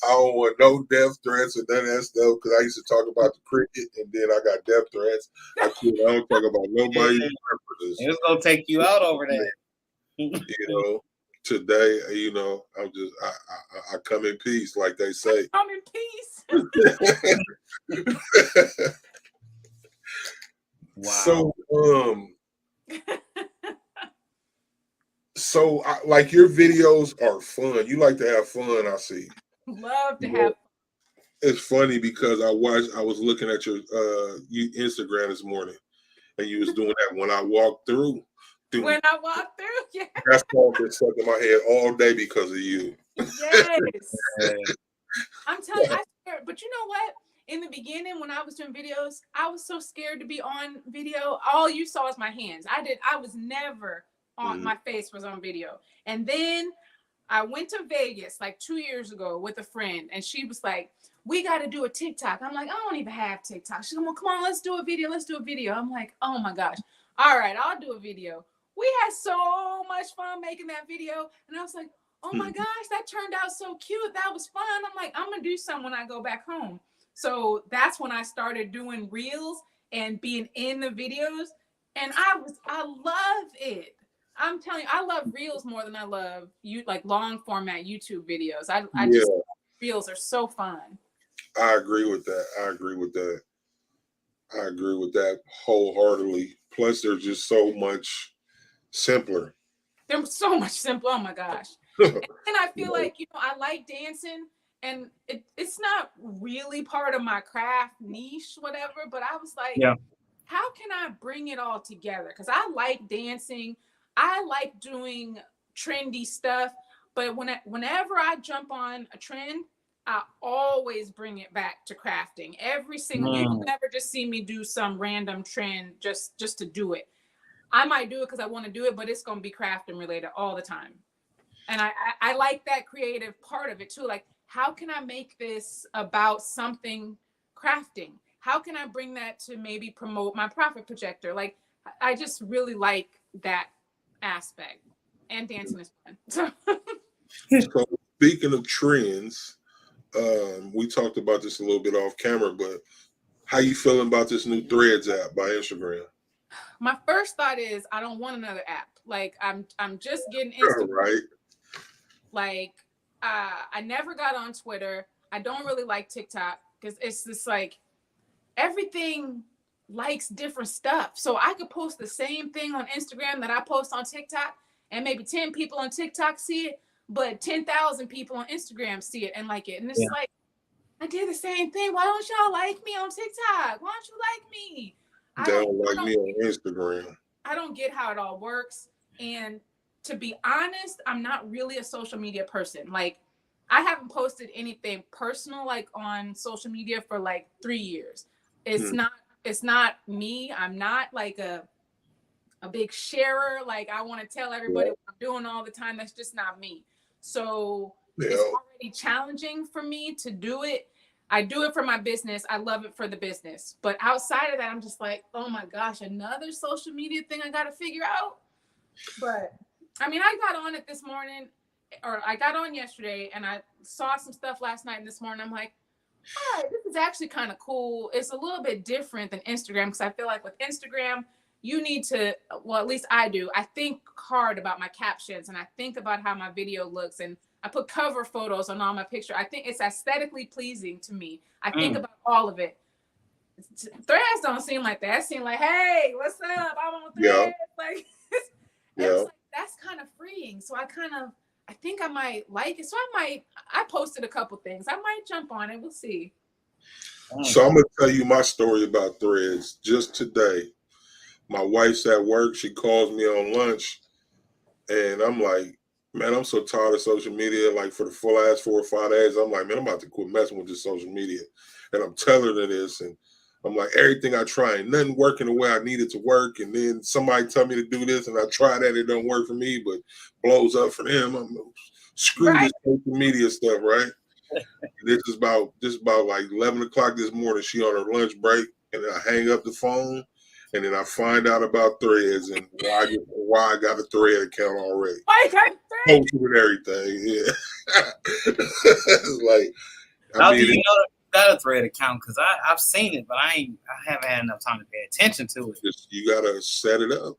I don't want no death threats or none of that stuff because I used to talk about the cricket and then I got death threats. I don't talk about nobody. It's gonna take you out over there. Today, I'm just I come in peace, like they say. Come in peace. Wow. So like your videos are fun. You like to have fun, I see. Love to have fun. It's funny because I was looking at your Instagram this morning and you was doing that when I walked through. When I walked through, yeah. That song been stuck in my head all day because of you. Yes. I'm telling you, I swear, but you know what? In the beginning, when I was doing videos, I was so scared to be on video. All you saw was my hands. I was never on, my face was on video. And then I went to Vegas like 2 years ago with a friend, and she was like, we got to do a TikTok. I'm like, I don't even have TikTok. She's like, well, come on, let's do a video. I'm like, oh my gosh. All right, I'll do a video. We had so much fun making that video. And I was like, oh my gosh, that turned out so cute. That was fun. I'm like, I'm going to do some when I go back home. So that's when I started doing reels and being in the videos. And I love it. I'm telling you, I love reels more than I love like long format YouTube videos. I just reels are so fun. I agree with that. I agree with that wholeheartedly. Plus, they're just so much simpler. They're so much simpler. Oh my gosh. And I feel like, I like dancing, and it's not really part of my craft niche, whatever, but I was like, how can I bring it all together? Because I like dancing. I like doing trendy stuff, but whenever I jump on a trend, I always bring it back to crafting. Every single, you will never just see me do some random trend just to do it. I might do it because I want to do it, but it's going to be crafting related all the time. And I like that creative part of it too. Like, how can I make this about something crafting? How can I bring that to maybe promote my profit projector? Like, I just really like that aspect. And dancing is fun. So speaking of trends, we talked about this a little bit off camera, but how you feeling about this new Threads app by Instagram? My first thought is I don't want another app. Like, I'm just getting Instagram. Right. Like, I never got on Twitter. I don't really like TikTok because it's just like everything likes different stuff. So I could post the same thing on Instagram that I post on TikTok, and maybe 10 people on TikTok see it, but 10,000 people on Instagram see it and like it. And it's like, I did the same thing. Why don't y'all like me on TikTok? Why don't you like me? They don't like me on Instagram. I don't get how it all works. And to be honest, I'm not really a social media person. Like, I haven't posted anything personal like on social media for like 3 years. It's not me. I'm not like a big sharer. Like I want to tell everybody what I'm doing all the time. That's just not me. So it's already challenging for me to do it. I do it for my business. I love it for the business. But outside of that, I'm just like, oh my gosh, another social media thing I got to figure out. But I mean, I got on it this morning, or I got on yesterday, and I saw some stuff last night and this morning. I'm like, all right, this is actually kind of cool. It's a little bit different than Instagram, because I feel like with Instagram, you need to, well, at least I do. I think hard about my captions, and I think about how my video looks, and I put cover photos on all my pictures. I think it's aesthetically pleasing to me. I think about all of it. Threads don't seem like that. It seems like, hey, what's up? I'm on Threads. Like, it's like, that's kind of freeing. So I think I might like it. So I posted a couple things. I might jump on it. We'll see. So I'm going to tell you my story about Threads. Just today, my wife's at work. She calls me on lunch, and I'm like, man, I'm so tired of social media. Like for the last 4 or 5 days, I'm like, man, I'm about to quit messing with this social media. And I'm telling her this, and I'm like, everything I try, and nothing working the way I need it to work. And then somebody tell me to do this, and I try that, it don't work for me, but blows up for them. I'm screw this social media stuff, right? This is about like 11 o'clock this morning. She on her lunch break, and I hang up the phone. And then I find out about Threads and why I got a Thread account already. I got Threads. Posted and everything, yeah. Like, How do you know you got a Thread account? Because I've seen it, but I haven't had enough time to pay attention to it. You gotta set it up.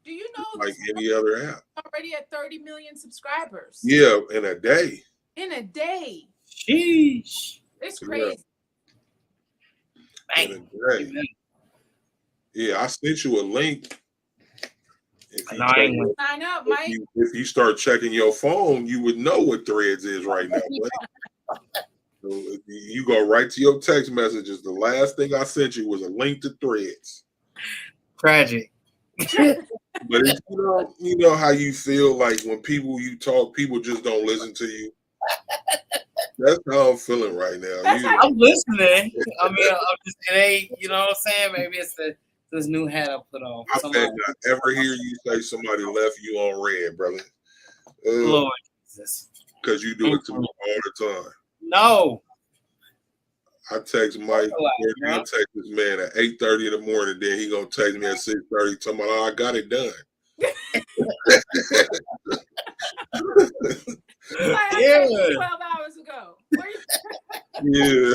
Do you know like any other app? Already at 30 million subscribers. Yeah, in a day. In a day. Sheesh. It's crazy. Yeah. In a day. Yeah, I sent you a link. Sign up, Mike. If you start checking your phone, you would know what Threads is right now. So you go right to your text messages. The last thing I sent you was a link to Threads. Tragic. But it's, you know how you feel like when you talk, people just don't listen to you. That's how I'm feeling right now. I'm listening. I mean, it ain't, you know what I'm saying? Maybe it's this new hat I put on. I bet not ever hear you say somebody left you on red, brother. Lord Jesus. Because you do it to me all the time. No. I text Mike. I text this man at 8:30 in the morning. Then he gonna text me at 6:30, talking about, I got it done. Yeah. 12 hours ago. Yeah.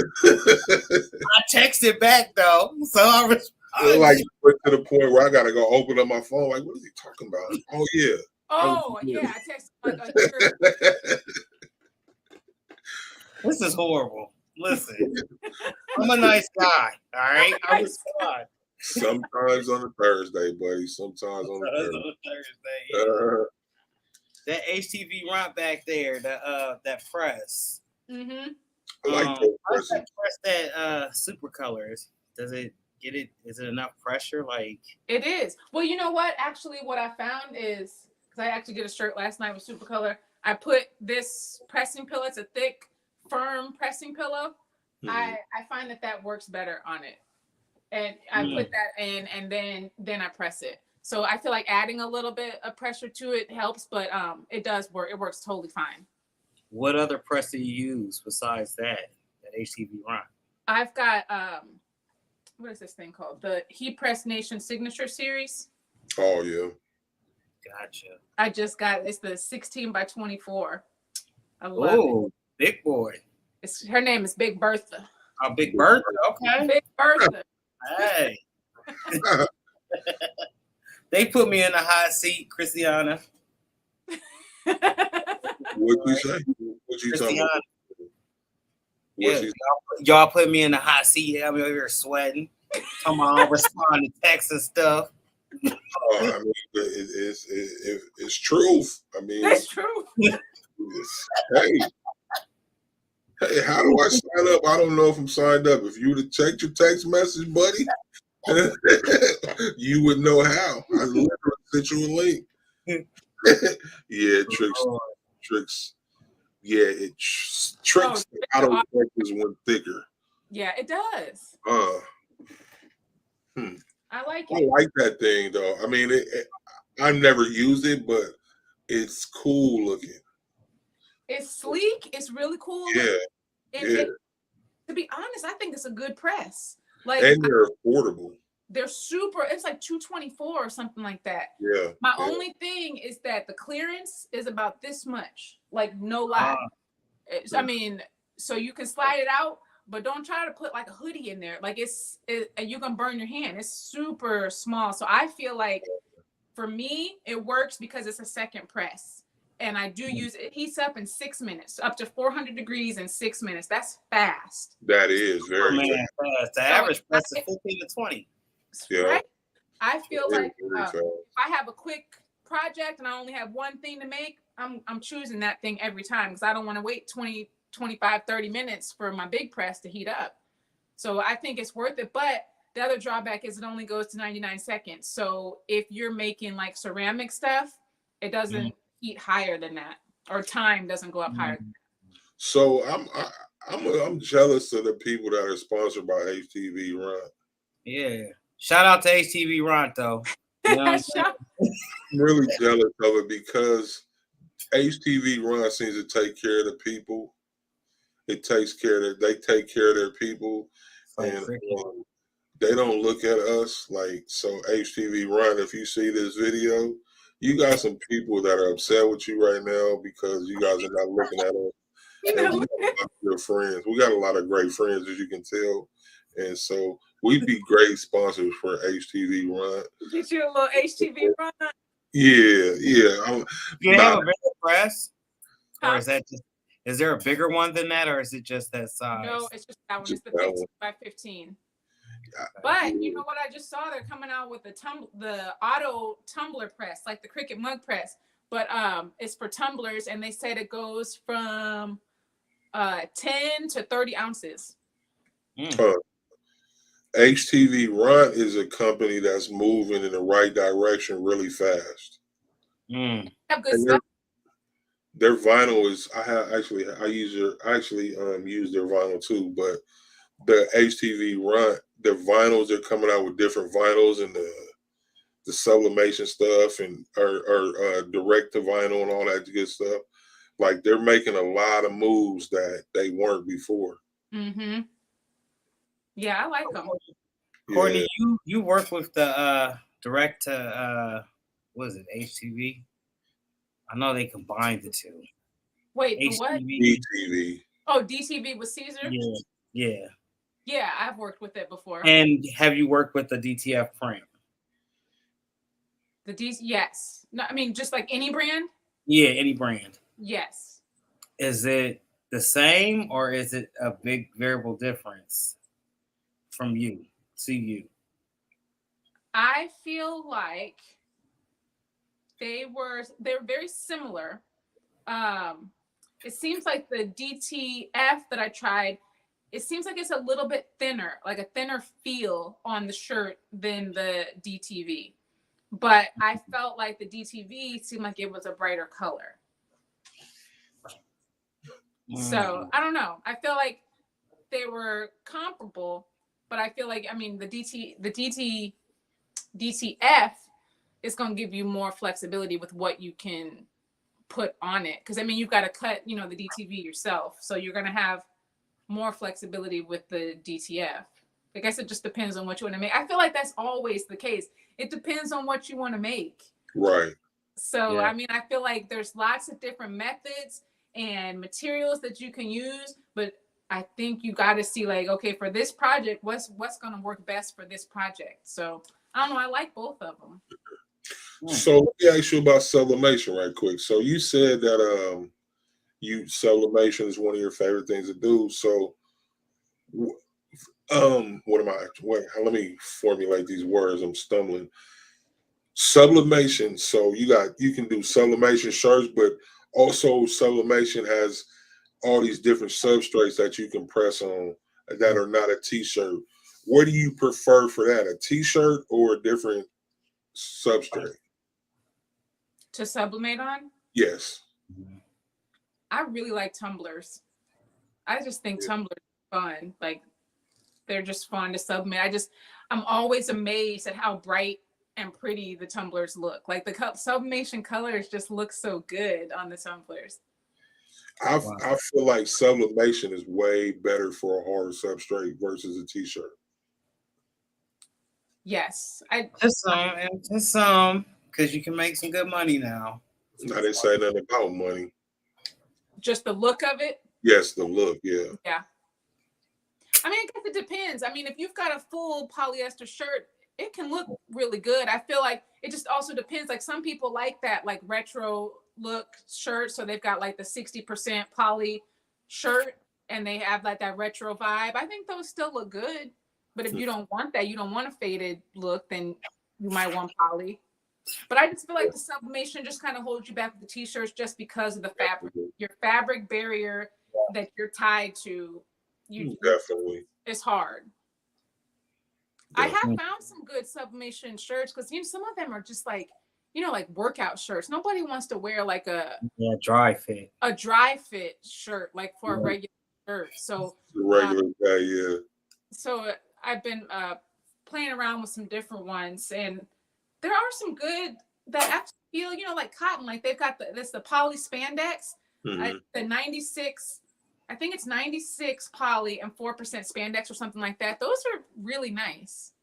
I texted back though, so I responded. Like to the point where I gotta go open up my phone. Like, what is he talking about? Oh yeah. Oh yeah. I texted This is horrible. Listen, I'm a nice guy. All right, I respond. Sometimes on a Thursday, buddy. Sometimes on a Thursday. Yeah. That HTV ramp back there, that press. Mm-hmm. I like those presses. That super colors. Does it get it? Is it enough pressure? Like it is. Well, you know what? Actually, what I found is because I actually did a shirt last night with super color. I put this pressing pillow. It's a thick, firm pressing pillow. Mm-hmm. I find that works better on it, and I put that in, and then I press it. So I feel like adding a little bit of pressure to it helps, but it does work. It works totally fine. What other press do you use besides that HTV ramp? I've got what is this thing called? The Heat Press Nation Signature Series. Oh yeah. Gotcha. I just got it's the 16 by 24. I love it. Big boy. Her name is Big Bertha. Oh, Big Bertha. Okay. Big Bertha. Hey. They put me in the hot seat, Christiana. What you say? What you talking about? Yeah, y'all put me in the hot seat. I'm over here sweating. Come on, respond to text and stuff. I mean, it's truth. I mean, it's true. Hey, how do I sign up? I don't know if I'm signed up. If you would have checked your text message, buddy, you would know how. I literally sent you a link. Yeah, tricks. Yeah, it tricks the Oh, autocorrectors when thicker. yeah, it does. Uh, hmm. I like I it. like that thing though. I mean, I've never used it, but it's cool looking. It's sleek. It's really cool. Yeah, And yeah, to be honest, I think it's a good press. Like and they're affordable. they're super. It's like 224 or something like that. Yeah, My yeah. only thing is that the clearance is about this much. Like no Ah, lie. I mean, so you can slide it out, but don't try to put like a hoodie in there. Like you can burn your hand. It's super small. So I feel like for me, it works because it's a second press. And I do use it heats up in 6 minutes, up to 400 degrees in 6 minutes. That's fast. That is oh very man, fast. fast. The average press is 15 to 20. Yeah. Right? I feel Very, like very fast. if I have a quick project and I only have one thing to make, I'm choosing that thing every time because I don't want to wait 20, 25, 30 minutes for my big press to heat up. So I think it's worth it. But the other drawback is it only goes to 99 seconds. So if you're making like ceramic stuff, it doesn't heat higher than that, or time doesn't go up higher. So I'm jealous of the people that are sponsored by HTV Run. Yeah. Shout out to HTV Ron though. You know what I'm saying? I'm really jealous of it because HTV Run seems to take care of the people. It takes care of they take care of their people, Like and cricket. they don't look at us like so. HTV Run, if you see this video, you got some people that are upset with you right now because you guys are not looking at us. You And know, we got a lot of good friends. We got a lot of great friends, as you can tell. And so we'd be great sponsors for HTV Run. get you a little HTV run. Yeah, yeah. Do they have Nah, a bigger press? Or Huh? is that just is there a bigger one than that, or is it just that size? No, it's just that one. just It's the that 15 one. by 15. Yeah. But you know what I just saw? They're coming out with the auto tumbler press, like the Cricut mug press. But it's for tumblers, and they said it goes from 10 to 30 ounces. HTV Run is a company that's moving in the right direction really fast. Have good And stuff. their vinyl is I use their vinyl too, but the HTV Run, their vinyls are coming out with different vinyls and the sublimation stuff and or direct to vinyl and all that good stuff. Like they're making a lot of moves that they weren't before. Mm-hmm. Yeah, I like them. Courtney, you work with the direct to what is it, HTV? I know they combined the two. Wait, the what? DTV. Oh, DTV with Caesar? Yeah, yeah. Yeah, I've worked with it before. And have you worked with the DTF print? Yes. No, I mean just like any brand? Yeah, any brand. Yes. Is it the same or is it a big variable difference from you to you? I feel like they're very similar. It seems like the DTF that I tried, it seems like it's a little bit thinner, like a thinner feel on the shirt than the DTV. But I felt like the DTV seemed like it was a brighter color. So I don't know. I feel like they were comparable, but I feel like the DTF is going to give you more flexibility with what you can put on it. Because I mean, you've got to cut, the DTV yourself, so you're going to have more flexibility with the DTF. I guess it just depends on what you want to make. I feel like that's always the case. It depends on what you want to make. Right. So, Yeah. I mean, I feel like there's lots of different methods and materials that you can use, but I think you got to see like, okay, for this project, what's going to work best for this project. So, I don't know. I like both of them. So let me ask you about sublimation right quick. So you said that sublimation is one of your favorite things to do. So what am I? Wait, let me formulate these words. I'm stumbling. Sublimation. So you can do sublimation shirts, but also sublimation has all these different substrates that you can press on that are not a t-shirt. What do you prefer for that? A t-shirt or a different substrate? To sublimate on? Yes. I really like tumblers. I just think tumblers are fun. Like they're just fun to submit. I'm always amazed at how bright and pretty the tumblers look. Like the sublimation colors just look so good on the tumblers. I feel like sublimation is way better for a hard substrate versus a t-shirt. Yes, just some, because you can make some good money now. I didn't say nothing about money. Just the look of it. Yes, the look. Yeah. Yeah. I mean, I guess it depends. I mean, if you've got a full polyester shirt, it can look really good. I feel like it just also depends. Like some people like that, like retro look shirt. So they've got like the 60% poly shirt and they have like that retro vibe. I think those still look good. But if you don't want that, you don't want a faded look, then you might want poly. But I just feel like the sublimation just kind of holds you back with the t-shirts just because of the fabric, your fabric barrier that you're tied to. Definitely. It's hard. I have found some good sublimation shirts because some of them are just like, like workout shirts. Nobody wants to wear like a dry fit shirt like for a regular shirt. So the regular guy, yeah. So I've been playing around with some different ones, and there are some good that actually feel, like cotton. Like they've got the poly spandex, the 96. I think it's 96 poly and 4% spandex or something like that. Those are really nice.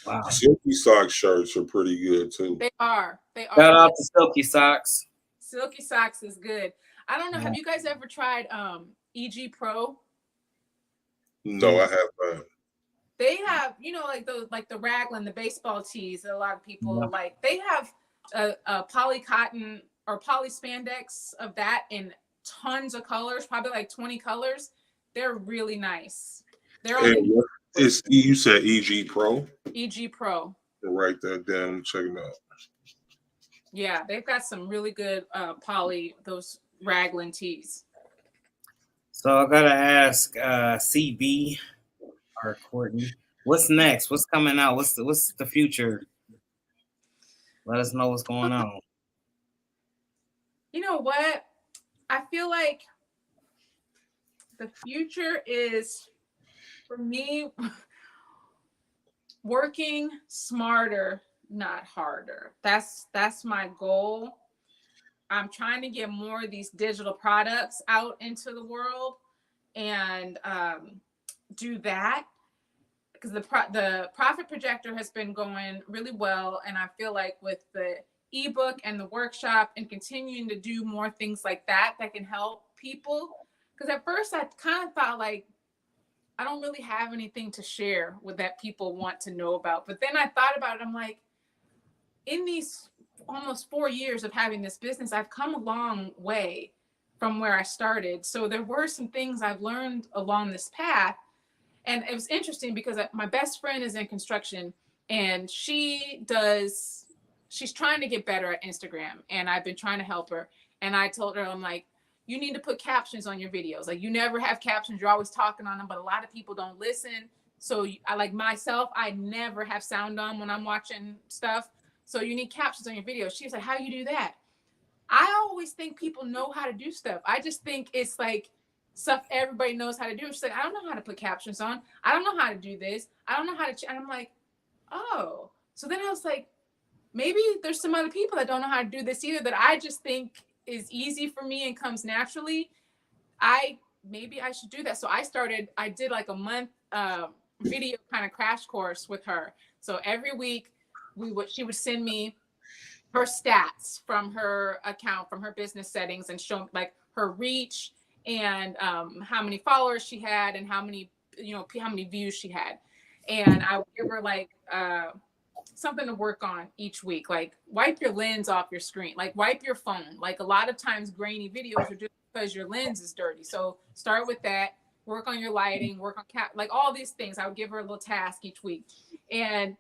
Wow. Silky sock shirts are pretty good too. They are. Shout out to Silky Socks. Silky Socks is good. I don't know. Have you guys ever tried EG Pro? No, I have not. They have, like those, like the raglan, the baseball tees that a lot of people like. They have a poly cotton or poly spandex of that in tons of colors, probably like 20 colors. They're really nice. They're only you said EG Pro? EG Pro. I'll write that down. Check them out. Yeah, they've got some really good poly, those raglan tees. So I gotta ask CB or Courtney, what's next? What's coming out? What's the future? Let us know what's going on. You know what? I feel like the future is, for me, working smarter, not harder. That's my goal. I'm trying to get more of these digital products out into the world and do that because the profit projector has been going really well. And I feel like with the ebook and the workshop and continuing to do more things like that can help people. Because at first I kind of thought like, I don't really have anything to share with that people want to know about. But then I thought about it. I'm like, in these almost 4 years of having this business, I've come a long way from where I started. So there were some things I've learned along this path. And it was interesting because my best friend is in construction and she's trying to get better at Instagram. And I've been trying to help her. And I told her, I'm like, you need to put captions on your videos. Like you never have captions. You're always talking on them, but a lot of people don't listen. So I like myself, I never have sound on when I'm watching stuff. So you need captions on your videos. She was like, how do you do that? I always think people know how to do stuff. I just think it's like stuff everybody knows how to do. She's like, I don't know how to put captions on. I don't know how to do this. I don't know how to. And I'm like, oh. So then I was like, maybe there's some other people that don't know how to do this either that I just think is easy for me and comes naturally. Maybe I should do that. So I did like a month video kind of crash course with her. So every week she would send me her stats from her account, from her business settings, and show like her reach and how many followers she had and how many views she had. And I would give her like something to work on each week, like wipe your lens off your screen, like wipe your phone. Like a lot of times grainy videos are just because your lens is dirty. So start with that, work on your lighting, work on like all these things. I would give her a little task each week. And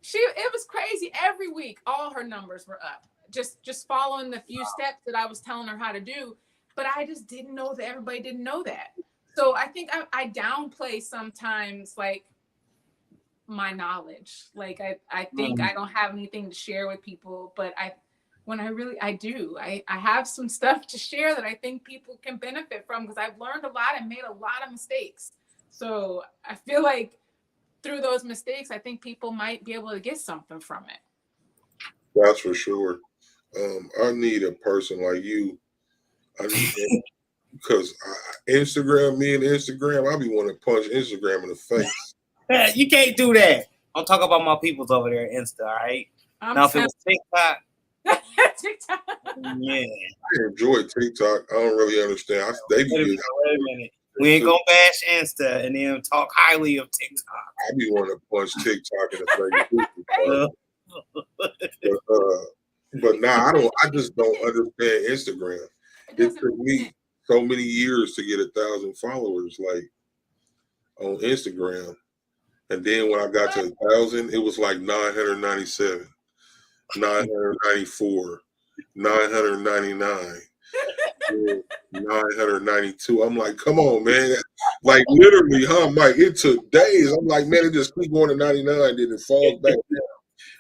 it was crazy. Every week, all her numbers were up. Just following the few steps that I was telling her how to do. But I just didn't know that everybody didn't know that. So I think I downplay sometimes like my knowledge. Like I think I don't have anything to share with people, but when I do. I have some stuff to share that I think people can benefit from because I've learned a lot and made a lot of mistakes. So I feel like through those mistakes, I think people might be able to get something from it. That's for sure. I need a person like you. I need because Instagram, me and Instagram, I be wanting to punch Instagram in the face. You can't do that. I'm talking about my peoples over there, Insta. All right. Now, if it was TikTok, TikTok. yeah. I enjoy TikTok. I don't really understand. They be Wait a minute. We ain't gonna bash Insta and then talk highly of TikTok. I be wanting to punch TikTok in the face. But nah, I just don't understand Instagram. It took me so many years to get 1,000 followers, like on Instagram, and then when I got to 1,000, it was like 997, 994, 999. 992. I'm like, come on, man. Like literally, huh, Mike? It took days. I'm like, man, it just keep going to 99, then it falls back down.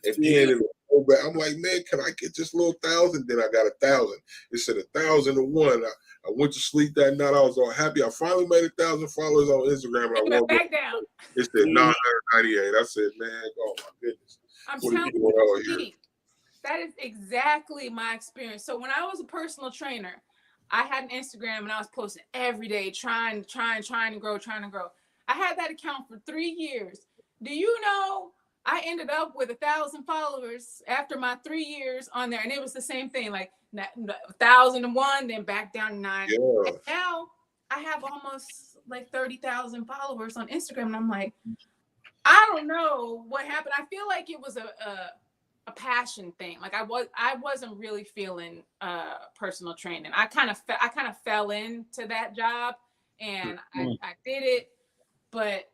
And then it will go back. I'm like, man, can I get just a little 1,000? Then I got 1,000. It said 1,001. I went to sleep that night. I was all happy. I finally made 1,000 followers on Instagram. And I woke back down. It said 998. I said, man, oh my goodness. I'm what telling you, that is exactly my experience. So when I was a personal trainer, I had an Instagram and I was posting every day, trying to grow. I had that account for 3 years. Do you know I ended up with 1,000 followers after my 3 years on there, and it was the same thing, like 1,001, then back down to 9. Yeah. And now I have almost like 30,000 followers on Instagram, and I'm like, I don't know what happened. I feel like it was a passion thing. Like I wasn't really feeling personal training. I kind of fell into that job, and I did it, but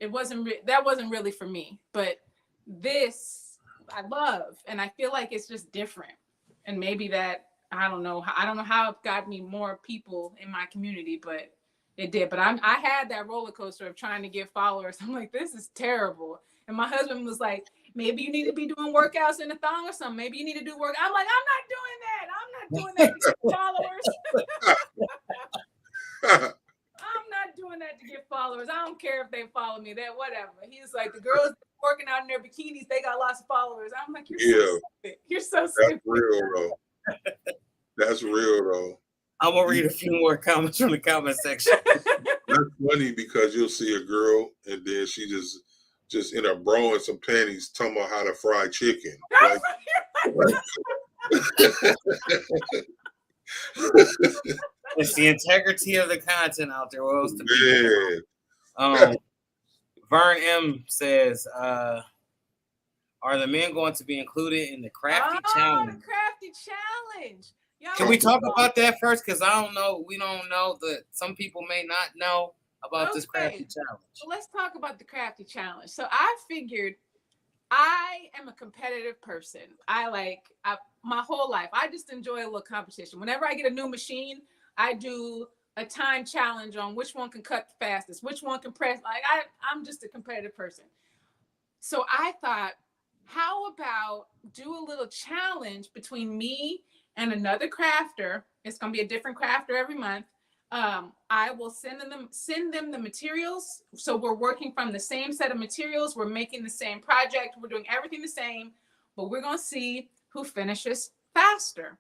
that wasn't really for me. But this I love, and I feel like it's just different. And maybe that I don't know how it got me more people in my community, but it did. But I had that roller coaster of trying to get followers. I'm like, this is terrible. And my husband was like, maybe you need to be doing workouts in a thong or something. Maybe you need to do work. I'm like, I'm not doing that to get followers. I'm not doing that to get followers. I don't care if they follow me. That whatever. He's like, the girls working out in their bikinis, they got lots of followers. I'm like, you're so stupid. You're so stupid. That's real though. That's real though. I'm gonna read a few more comments from the comment section. That's funny because you'll see a girl and then she just in a bra and some panties talking about how to fry chicken. It's the integrity of the content out there. What else to be? Vern M says, are the men going to be included in the Crafty Challenge? The Crafty Challenge. Can we talk about that first? Because I don't know. We don't know that some people may not know about this Crafty Challenge. So let's talk about the Crafty Challenge. So I figured I am a competitive person. My whole life, I just enjoy a little competition. Whenever I get a new machine, I do a time challenge on which one can cut the fastest, which one can press. I'm just a competitive person. So I thought, how about do a little challenge between me and another crafter? It's going to be a different crafter every month. I will send them the materials. So we're working from the same set of materials. We're making the same project. We're doing everything the same, but we're going to see who finishes faster.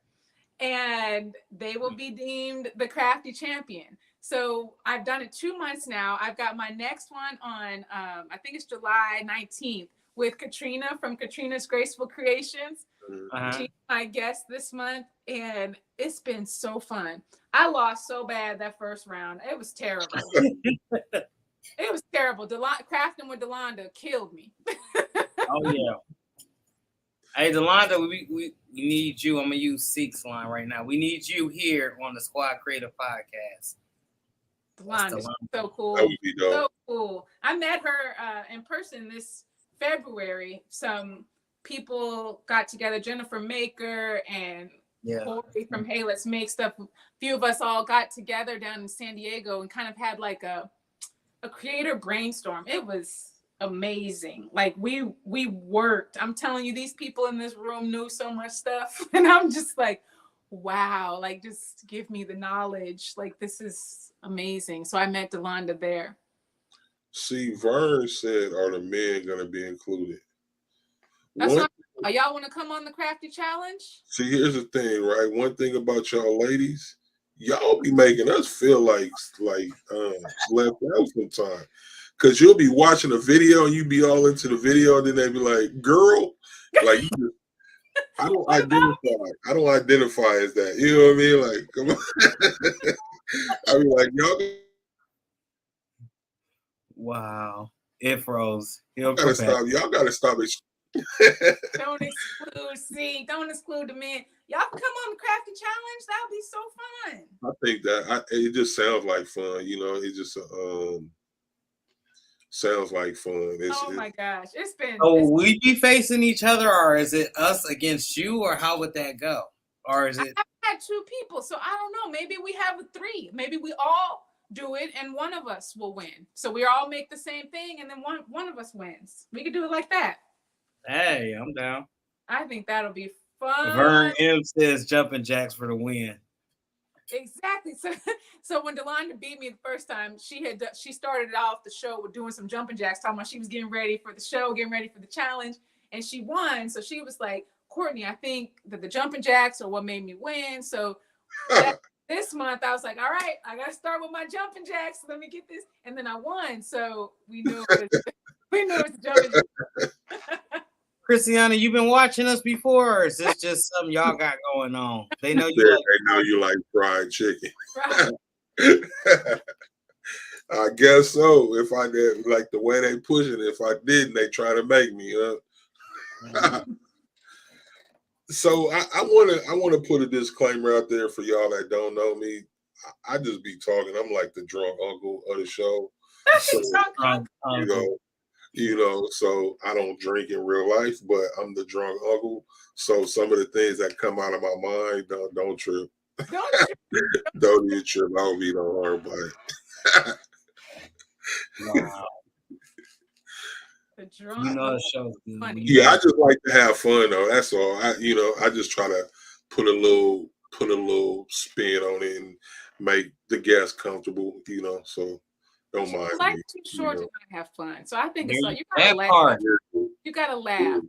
And they will be deemed the crafty champion. So I've done it 2 months now. I've got my next one on, I think it's July 19th with Katrina from Katrina's Graceful Creations. She's my guest this month, and it's been so fun. I lost so bad that first round. It was terrible. It was terrible. Crafting with Delonda killed me. Oh, yeah. Hey, Delonda, we need you. I'm going to use Seek's line right now. We need you here on the Squad Creative Podcast. Delonda's so cool. That would be dope. So cool. I met her in person this February. Some people got together, Jennifer Maker and Corey from Hey Let's Make Stuff. A few of us all got together down in San Diego and kind of had like a creator brainstorm. It was amazing. Like we worked. I'm telling you, these people in this room knew so much stuff, and I'm just like, wow. Like, just give me the knowledge. Like, this is amazing. So I met Delonda there. See, Vern said, "Are the men gonna be included?" That's One, what y'all want to come on the Crafty Challenge? see, here's the thing, right? One thing about y'all ladies, y'all be making us feel like left out sometimes. Cause you'll be watching a video and you be all into the video, and then they be like, "Girl," like you just, I don't identify. I don't identify as that. You know what I mean? Like, come on. I be like, y'all Wow. It froze. He'll gotta prepare. stop. Y'all gotta stop it. Don't exclude the men. Y'all can come on the Crafty Challenge. That'll be so fun. I think that it just sounds like fun. You know, it just sounds like fun. Oh my gosh, it's been. So will we be facing each other, or is it us against you, or how would that go? Or is it? I've had 2 people, so I don't know. Maybe we have 3. Maybe we all do it, and one of us will win. So we all make the same thing, and then one of us wins. We could do it like that. Hey, I'm down. I think that'll be fun. Vern M says jumping jacks for the win. Exactly. So when Delonda beat me the first time, she started off the show with doing some jumping jacks, talking about she was getting ready for the show, getting ready for the challenge, and she won. So she was like, "Courtney, I think that the jumping jacks are what made me win." So this month I was like, "All right, I got to start with my jumping jacks. Let me get this," and then I won. So we knew it was jumping jacks. Christiana, you been watching us before, or is this just something y'all got going on? They know you they know you like fried chicken. Right. I guess so. If I did, like the way they push it, if I didn't, they try to make me. So I want to put a disclaimer out there for y'all that don't know me. I just be talking. I'm like the drunk uncle of the show. So, you know, so I don't drink in real life, but I'm the drunk uncle. So some of the things that come out of my mind, don't trip. Don't even trip. I don't be no hard bite. Wow. The drunk. You know the show's funny. Yeah, I just like to have fun though. That's all. I just try to put a little spin on it and make the guests comfortable. You know, so don't mind. Life's too short to not have fun. So I think it's like you gotta laugh. You gotta laugh.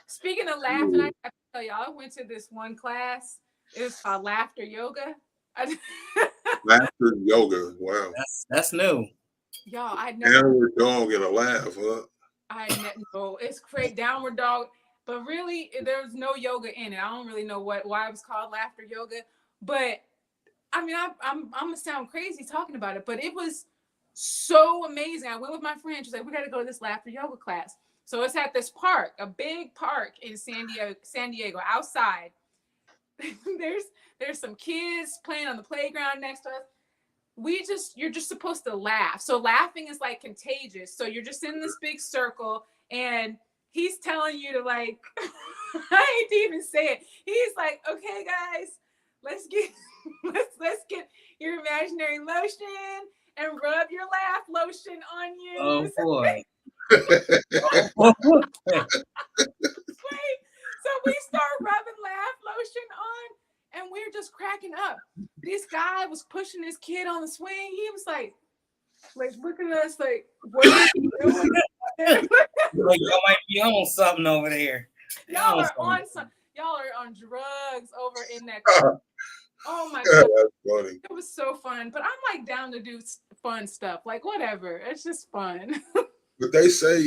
Speaking of laughing, I have to tell y'all, I went to this one class. It was called laughter yoga. Laughter yoga. Wow. That's new. Y'all, I never. Downward dog and a laugh, huh? I know it's crazy. Downward dog, but really, there's no yoga in it. I don't really know why it was called laughter yoga. But I mean, I'm gonna sound crazy talking about it, but it was so amazing. I went with my friend. She's like, "We got to go to this laughter yoga class." So it's at this park, a big park in San Diego, outside. There's some kids playing on the playground next to us. You're just supposed to laugh. So laughing is like contagious. So you're just in this big circle and he's telling you to like, I hate to even say it. He's like, "Okay, guys, let's get your imaginary lotion and rub your laugh lotion on you." Oh boy. So we start rubbing laugh lotion on and we're just cracking up. This guy was pushing his kid on the swing. He was like looking at us like, "What are you doing?" Like y'all might be on something over there. Y'all are on drugs over in that car. Oh my god. That's funny. It was so fun. But I'm like down to do fun stuff. Like whatever. It's just fun. But they say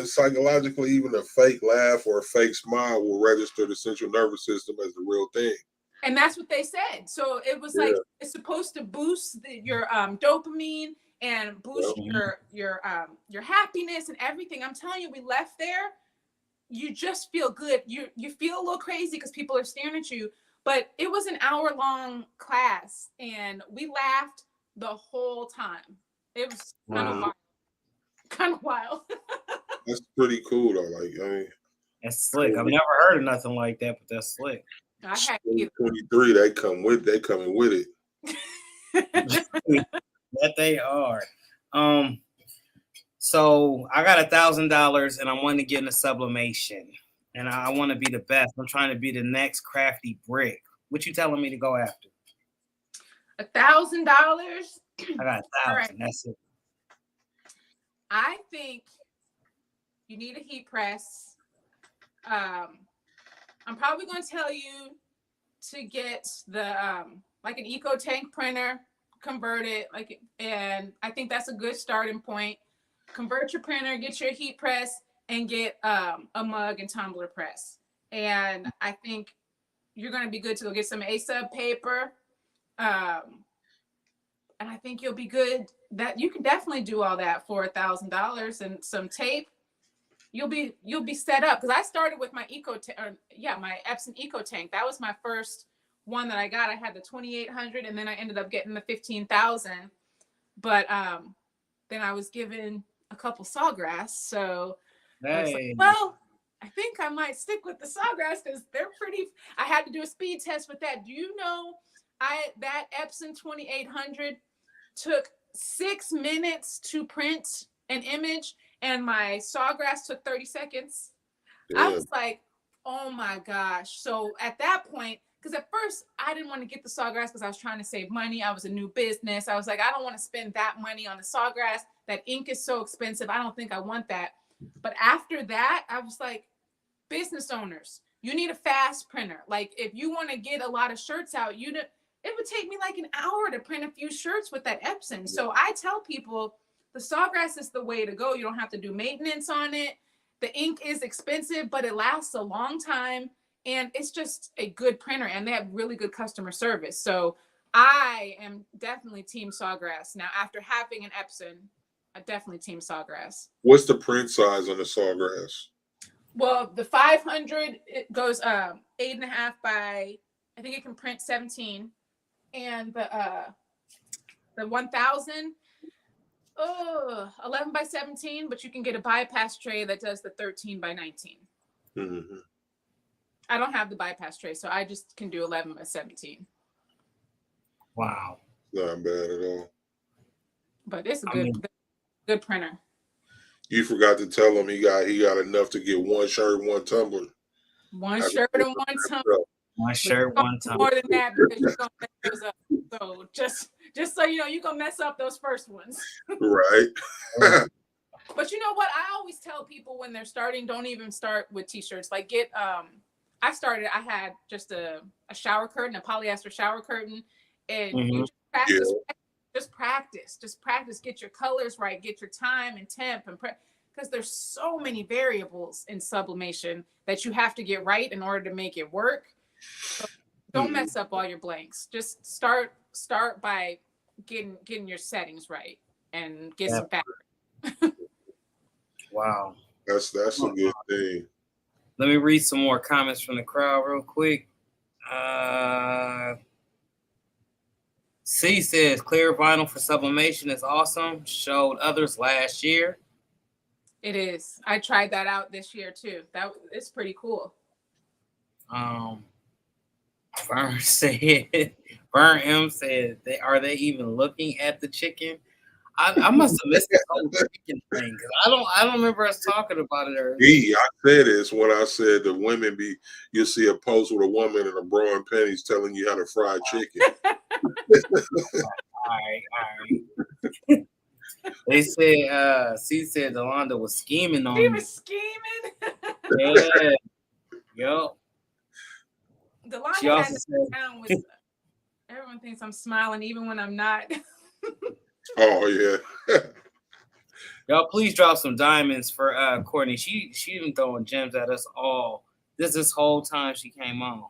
psychologically, even a fake laugh or a fake smile will register the central nervous system as the real thing. And that's what they said. So it was like it's supposed to boost your dopamine and boost your happiness and everything. I'm telling you, we left there, you just feel good. You feel a little crazy because people are staring at you. But it was an hour-long class, and we laughed the whole time. It was kind of wild. That's pretty cool though. Like, I mean, that's slick. I've never heard of nothing like that, but that's slick. I had 23. They coming with it. That they are. So I got $1,000 and I want to get into sublimation. And I want to be the best. I'm trying to be the next Crafty Brick. What you telling me to go after? $1,000. I got 1,000. Right. That's it. I think you need a heat press. I'm probably going to tell you to get the like an eco tank printer, convert it and I think that's a good starting point. Convert your printer, get your heat press, and get a mug and tumbler press. And I think you're going to be good to go get some A-sub paper. And I think you'll be good. That you can definitely do all that for $1,000 and some tape. You'll be set up. Because I started with my my Epson Eco Tank. That was my first one that I got. I had the 2,800, and then I ended up getting the 15,000. But then I was given a couple sawgrass, so I was like, well, I think I might stick with the sawgrass because they're pretty. I had to do a speed test with that. Do you know that Epson 2,800 took 6 minutes to print an image, and my sawgrass took 30 seconds. Yeah. I was like, oh my gosh. So at that point, because at first I didn't want to get the sawgrass because I was trying to save money. I was a new business. I was like, I don't want to spend that money on the sawgrass. That ink is so expensive. I don't think I want that. But after that, I was like, business owners, you need a fast printer. Like if you want to get a lot of shirts out, it would take me like an hour to print a few shirts with that Epson. So I tell people the sawgrass is the way to go. You don't have to do maintenance on it. The ink is expensive, but it lasts a long time. And it's just a good printer, and they have really good customer service. So I am definitely team sawgrass. Now, after having an Epson, I definitely team sawgrass. What's the print size on the sawgrass? Well, the 500, it goes 8.5 by, I think it can print 17. And the 1,000, 11 by 17, but you can get a bypass tray that does the 13 by 19. Mm-hmm. I don't have the bypass tray, so I just can do 11 by 17. Wow. Not bad at all. But it's a good printer. You forgot to tell him he got enough to get one shirt, one tumbler. One shirt and one tumbler. One shirt, one tumbler. More than that because you're going to mess those up. So just so you know, you're going to mess up those first ones. Right. But you know what? I always tell people when they're starting, don't even start with t-shirts. Like I had just a shower curtain, a polyester shower curtain, and you just practice, get your colors right, get your time and temp, and because there's so many variables in sublimation that you have to get right in order to make it work. So don't mess up all your blanks. Just start by getting your settings right and get some fabric. Wow. That's a good thing. Let me read some more comments from the crowd real quick. C says, clear vinyl for sublimation is awesome. Showed others last year. It is. I tried that out this year too. It's pretty cool. Vern M said, are they even looking at the chicken? I must have missed the whole chicken thing because I don't remember us talking about it earlier. I said this when I said the women you'll see a post with a woman in a bra and panties telling you how to fry chicken. All right. They said C said Delonda was scheming on me. She was scheming. Yeah. Yo. Delonda she also said with everyone thinks I'm smiling even when I'm not. Oh yeah. Y'all please drop some diamonds for Courtney. She been throwing gems at us all this whole time she came on.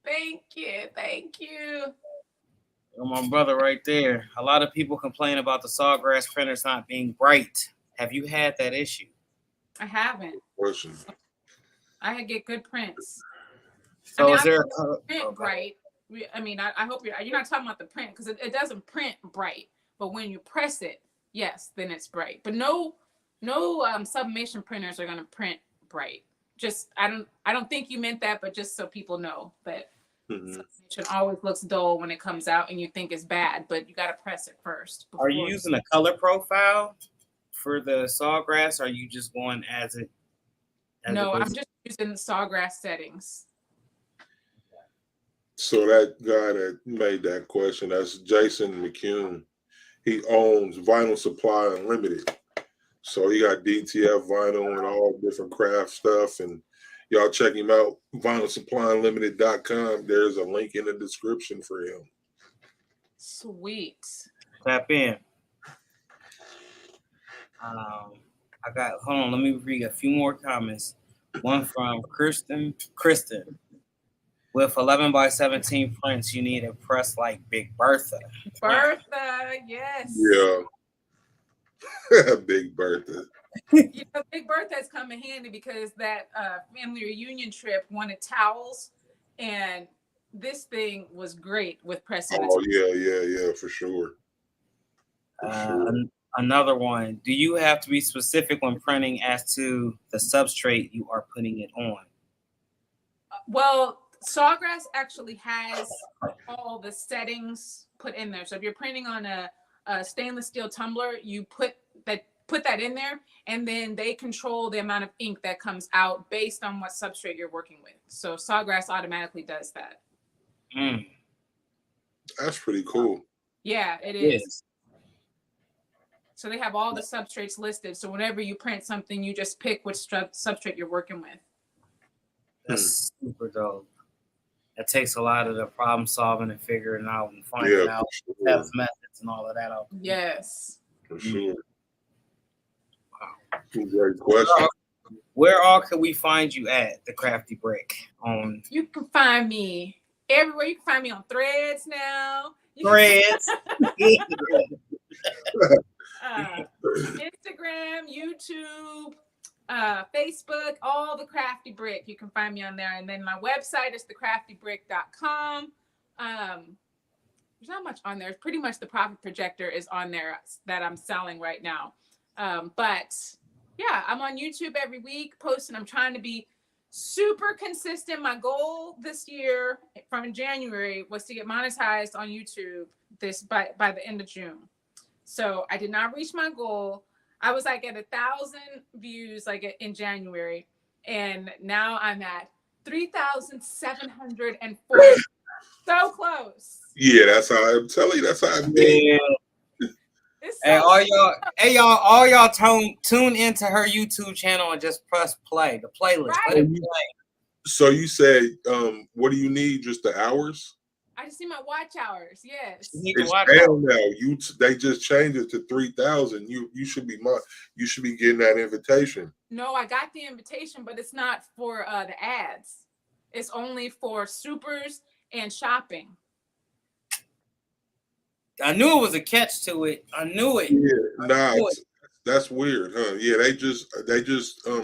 Thank you. My brother right there. A lot of people complain about the sawgrass printers not being bright. Have you had that issue? I haven't. Question. I get good prints. So is there a print bright? I mean, I hope you're not talking about the print because it doesn't print bright. But when you press it, yes, then it's bright. But no sublimation printers are going to print bright. Just I don't think you meant that, but just so people know that sublimation always looks dull when it comes out and you think it's bad, but you got to press it first. Are you using a color profile for the sawgrass, or are you just going as it? No, I'm just using sawgrass settings. So that guy that made that question, that's Jason McCune. He owns Vinyl Supply Unlimited. So he got DTF vinyl and all different craft stuff. And y'all check him out, vinylsupplyunlimited.com. There's a link in the description for him. Sweet. Tap in. Hold on, let me read a few more comments. One from Kristen. With 11 by 17 prints, you need a press like Big Bertha. Bertha, yes. Yeah. Big Bertha. You know, Big Bertha's come in handy because that family reunion trip wanted towels, and this thing was great with pressing. Oh, yeah, for sure. Another one. Do you have to be specific when printing as to the substrate you are putting it on? Well, Sawgrass actually has all the settings put in there. So if you're printing on a stainless steel tumbler, you put that in there, and then they control the amount of ink that comes out based on what substrate you're working with. So Sawgrass automatically does that. That's pretty cool. Yeah, it is. So they have all the substrates listed. So whenever you print something, you just pick which substrate you're working with. That's super dope. That takes a lot of the problem solving and figuring out and finding out test methods and all of that out. Yes. For sure. Wow. Great question. Where all can we find you at the Crafty Brick? You can find me everywhere. You can find me on Threads now. Threads. Instagram, YouTube, Facebook, all the Crafty Brick. You can find me on there. And then my website is thecraftybrick.com. There's not much on there. Pretty much the profit projector is on there that I'm selling right now. But yeah, I'm on YouTube every week posting. I'm trying to be super consistent. My goal this year from January was to get monetized on YouTube by the end of June. So I did not reach my goal. I was like at 1,000 views like in January, and now I'm at 3,740. So close. Yeah, that's how I'm telling you. That's how I mean. Hey, all y'all tune into her YouTube channel and just press play. The playlist. Right. Let it play. So you said, what do you need? Just the hours? I just need my watch hours. Yes. It's down now. They just changed it to 3,000. You should be getting that invitation. No, I got the invitation, but it's not for the ads. It's only for supers and shopping. I knew it was a catch to it. I knew it. Yeah, that's weird, huh? Yeah, they just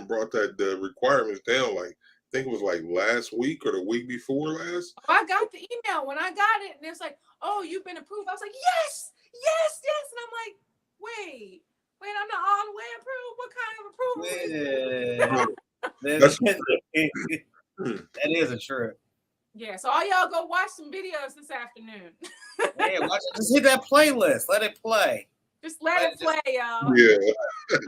brought the requirements down. Like I think it was like last week or the week before last. Oh, I got the email when I got it, and it's like, "Oh, you've been approved." I was like, "Yes, yes, yes," and I'm like, "Wait, I'm not all the way approved. What kind of approval?" That is a trip. Yeah, so all y'all go watch some videos this afternoon. Yeah, just hit that playlist. Let it play. Just let it play, y'all. Yeah.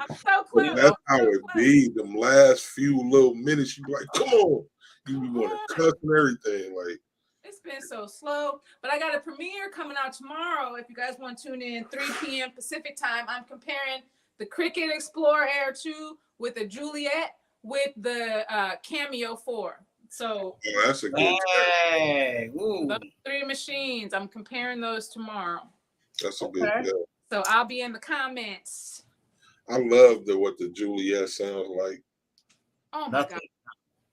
I'm so close. That's how it be. Them last few little minutes, you be like, come on. You be want to cuss and everything. Like, it's been so slow. But I got a premiere coming out tomorrow. If you guys want to tune in, 3 p.m. Pacific time. I'm comparing the Cricut Explorer Air 2 with a Juliet with the Cameo 4. So that's a good those 3 machines. I'm comparing those tomorrow. That's a good deal. So I'll be in the comments. I love what the Juliet sounds like. Oh my God.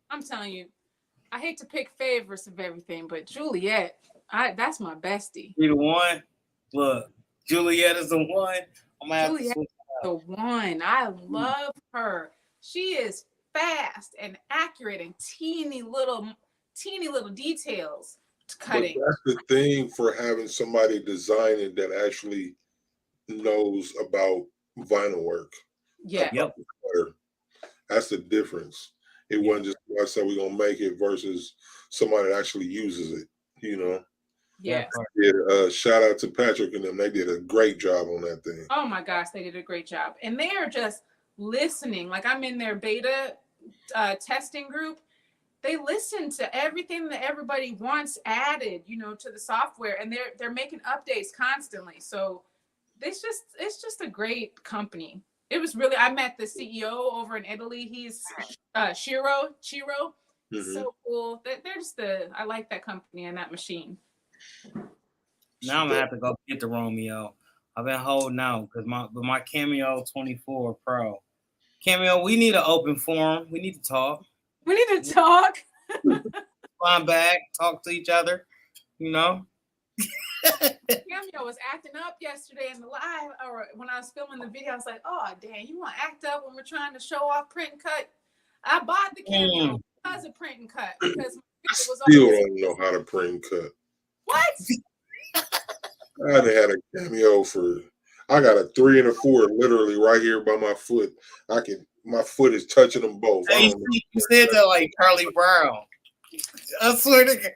I'm telling you, I hate to pick favorites of everything, but Juliet, that's my bestie. You the one? Look, Juliet is the one. Juliet is the one. I love her. She is fast and accurate and teeny little details to cutting. But that's the thing for having somebody design it that actually knows about vinyl work. Yeah. Yep. That's the difference. It wasn't just I said we're gonna make it versus somebody that actually uses it, you know. Yeah. Yeah, shout out to Patrick and them. They did a great job on that thing. Oh my gosh, they did a great job. And they are just listening. Like I'm in their beta testing group. They listen to everything that everybody wants added, to the software, and they're making updates constantly. So it's just a great company. It was really, I met the CEO over in Italy. He's Chiro. Mm-hmm. So cool. They're just I like that company and that machine. Now I'm gonna have to go get the Romeo. I've been holding out because my Cameo 24 Pro. Cameo, we need an open forum. We need to talk. We need to talk. Fly back, talk to each other. Cameo was acting up yesterday in the live, or when I was filming the video. I was like, "Oh, dang, you want to act up when we're trying to show off print and cut?" I bought the Cameo because of print and cut. Because I still don't know how to print and cut. What? I haven't had a Cameo I got a 3 and a 4 literally right here by my foot. My foot is touching them both. Hey, you said that like Charlie Brown. I swear to God.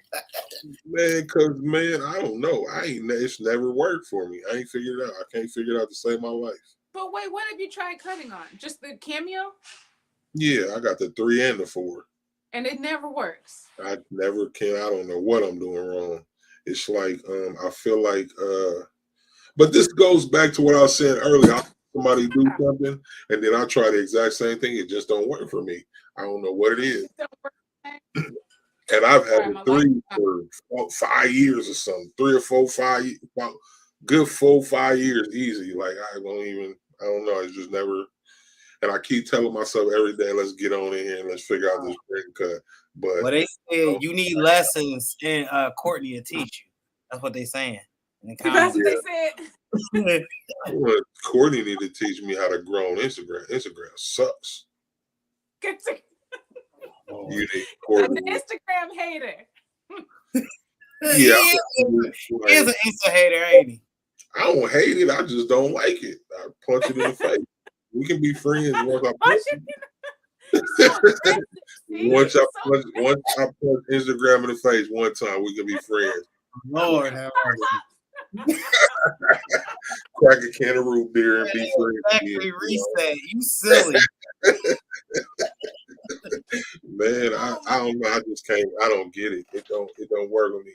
Man, I don't know. It's never worked for me. I ain't figured it out. I can't figure it out to save my life. But wait, what have you tried cutting on? Just the Cameo? Yeah, I got the 3 and the 4. And it never works. I never can. I don't know what I'm doing wrong. It's like I feel like but this goes back to what I was saying earlier. Somebody do something and then I try the exact same thing. It just don't work for me. I don't know what it is. And I've had the 3 for 5 years or something. 3 or 4, 5, good 4, 5 years easy. Like I don't know. It's just never. And I keep telling myself every day, let's get on in here and let's figure out this print cut. But they said you need lessons, and Courtney will teach you. That's what they saying. That's what they said. Courtney need to teach me how to grow on Instagram. Instagram sucks. You need Courtney. An Instagram hater. Yeah, he's an Insta hater, ain't he? I don't hate it. I just don't like it. I punch it in the face. We can be friends once I punch it. Once I punch Instagram in the face one time, we can be friends. Lord have mercy. Crack a can of root beer and be friends. Factory reset. You silly. Man, I don't know. I just can't. I don't get it. It don't work with me.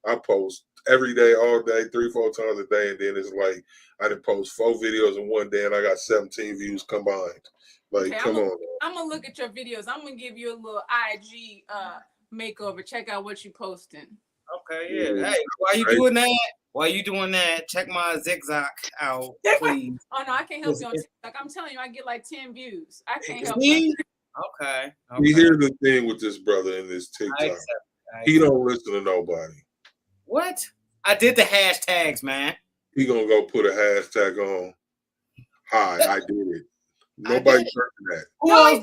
I post every day, all day, 3-4 times a day, and then it's like I didn't post 4 videos in one day, and I got 17 views combined. Like, okay, come on. I'm gonna look at your videos. I'm gonna give you a little IG makeover. Check out what you posting. Okay, yeah. Hey, while you doing that? While you doing that, check my zigzag out, please. Oh no, I can't help you on TikTok. I'm telling you, I get like 10 views. I can't help you. Okay. Here's the thing with this brother in this TikTok. He don't listen to nobody. What? I did the hashtags, man. He gonna go put a hashtag on. Hi, I did it. Nobody searching that. Who else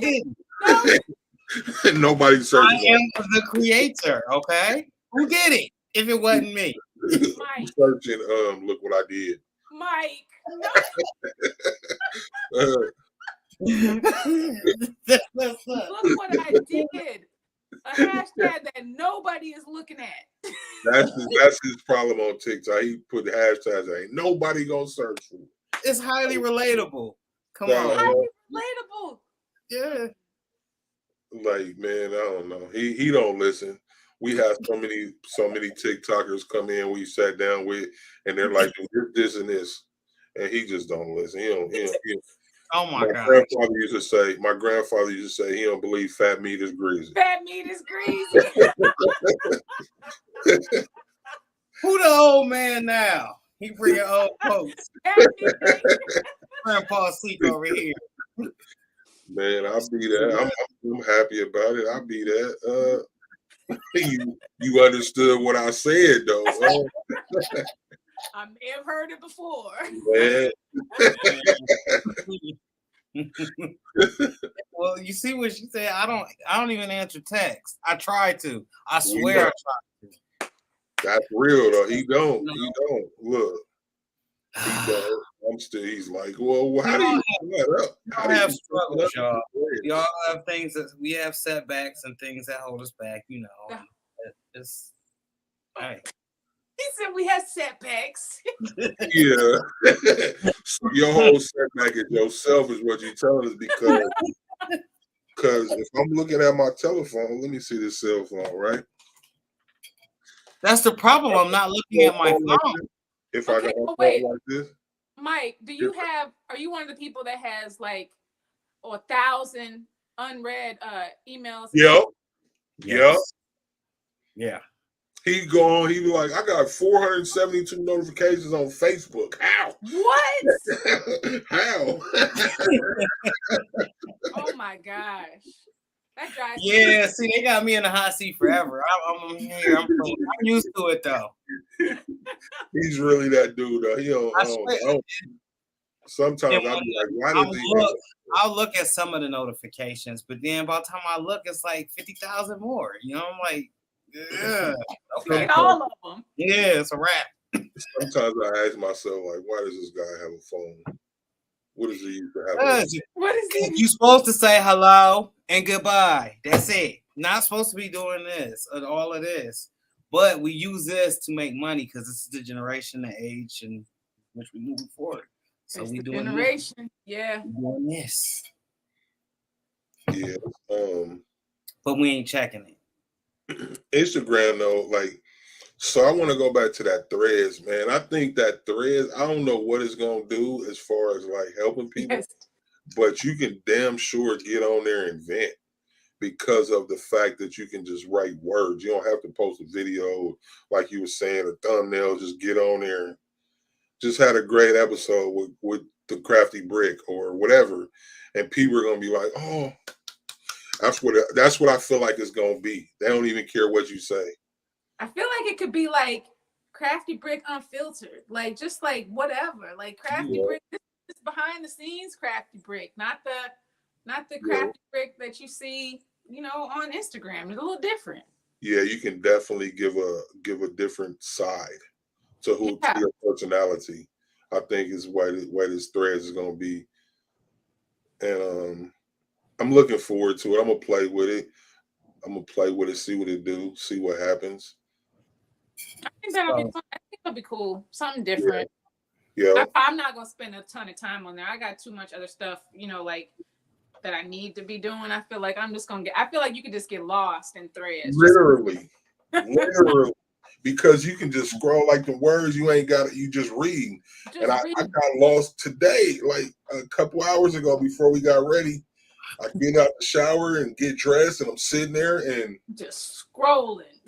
did? Nobody searching that. I am the creator, okay? Who did it if it wasn't me? Mike. Searching, look what I did. Mike. No. Look what I did. A hashtag that nobody is looking at. That's his problem on TikTok. He put the hashtags that ain't nobody gonna search for. It's highly relatable. Come on. Highly relatable. Yeah. Like, man, I don't know. He don't listen. We have so many TikTokers come in we sat down with, and they're like, this and this, and he just don't listen. He don't. Oh my God. My grandfather used to say he don't believe fat meat is greasy. Fat meat is greasy. Who the old man now? He bring your old folks. Grandpa Seek over here. Man, I'll be that. I'm happy about it. I'll be that. You understood what I said though. I may have heard it before. Well, you see what she said. I don't even answer text. I try to. I swear I try to. That's real though. He don't. Look. He don't. He's like, well, how do you that up? Y'all have struggles, y'all. Y'all have things that we have setbacks and things that hold us back, you know. It's all right. said we had setbacks. Yeah. So your whole setback is yourself is what you're telling us because if I'm looking at my telephone, let me see this cell phone, right? That's the problem. I'm not looking at my phone. If I got but a wait, phone like this. Mike, are you one of the people that has like 1,000 unread emails? Yep. Yes. Yeah. He'd go on, he'd be like, I got 472 notifications on Facebook. How? What? How? Oh my gosh. That drives me Yeah, see, they got me in the hot seat forever. I'm here. I'm used to it though. He's really that dude though. He don't. Sometimes I'll be like, why does he? I'll look at some of the notifications, but then by the time I look, it's like 50,000 more. You know, I'm like, yeah, okay, all of them. Yeah, it's a wrap. Sometimes I ask myself, like, why does this guy have a phone? What does he use to have? What is he? You supposed to say hello and goodbye. That's it. Not supposed to be doing this and all of this, but we use this to make money because this is the generation, the age, and which we moving forward. So we doing generation, this. yeah. We're doing this. Yeah. But we ain't checking it. Instagram though, like, so I want to go back to that Threads, man. I think that Threads, I don't know what it's gonna do as far as like helping people, but you can damn sure get on there and vent because of the fact that you can just write words. You don't have to post a video like you were saying, a thumbnail. Just get on there. Just had a great episode with the Crafty Brick or whatever, and people are gonna be like, "Oh, that's what I feel like it's gonna be." They don't even care what you say. I feel like it could be like Crafty Brick unfiltered, like just like whatever, like Crafty Brick. This is behind the scenes Crafty Brick, not the Crafty Brick that you see, on Instagram. It's a little different. Yeah, you can definitely give a different side to your personality. I think is why this Threads is gonna be, and I'm looking forward to it. I'm gonna play with it. See what it do, see what happens. I think that'll be fun. I think it'll be cool. Something different. Yeah. I'm not gonna spend a ton of time on there. I got too much other stuff, like that I need to be doing. I feel like I feel like you could just get lost in Threads. Literally. Because you can just scroll like the words you ain't got it, you just read. I got lost today, like a couple hours ago before we got ready. I get out the shower and get dressed, and I'm sitting there and just scrolling.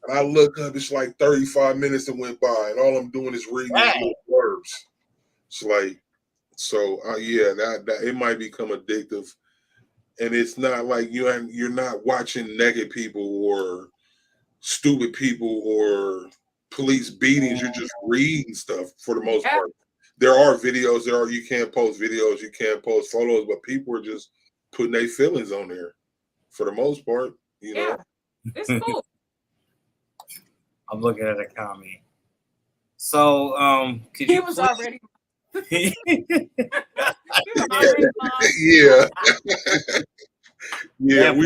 And I look up, it's like 35 minutes that went by, and all I'm doing is reading these words. It's like, that it might become addictive, and it's not like you're not watching naked people or stupid people or police beatings. You're just reading stuff for the most part. There are videos. You can't post videos. You can't post photos, but people are just putting their feelings on there for the most part. Yeah, it's cool. I'm looking at a comment. So, he was already. Yeah.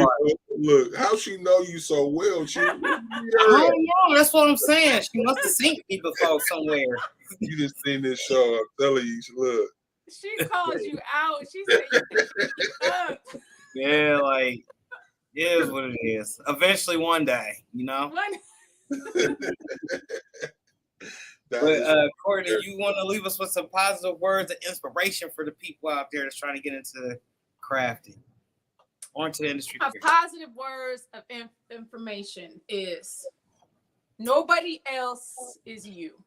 Look, how she know you so well? I don't know. That's what I'm saying. She must have seen me before somewhere. You just seen this show. I'm telling you, look. She calls you out. She said you up. Yeah, like it is what it is. Eventually, one day, But Courtney, you want to leave us with some positive words of inspiration for the people out there that's trying to get into crafting or into the industry? Positive words of information is nobody else is you.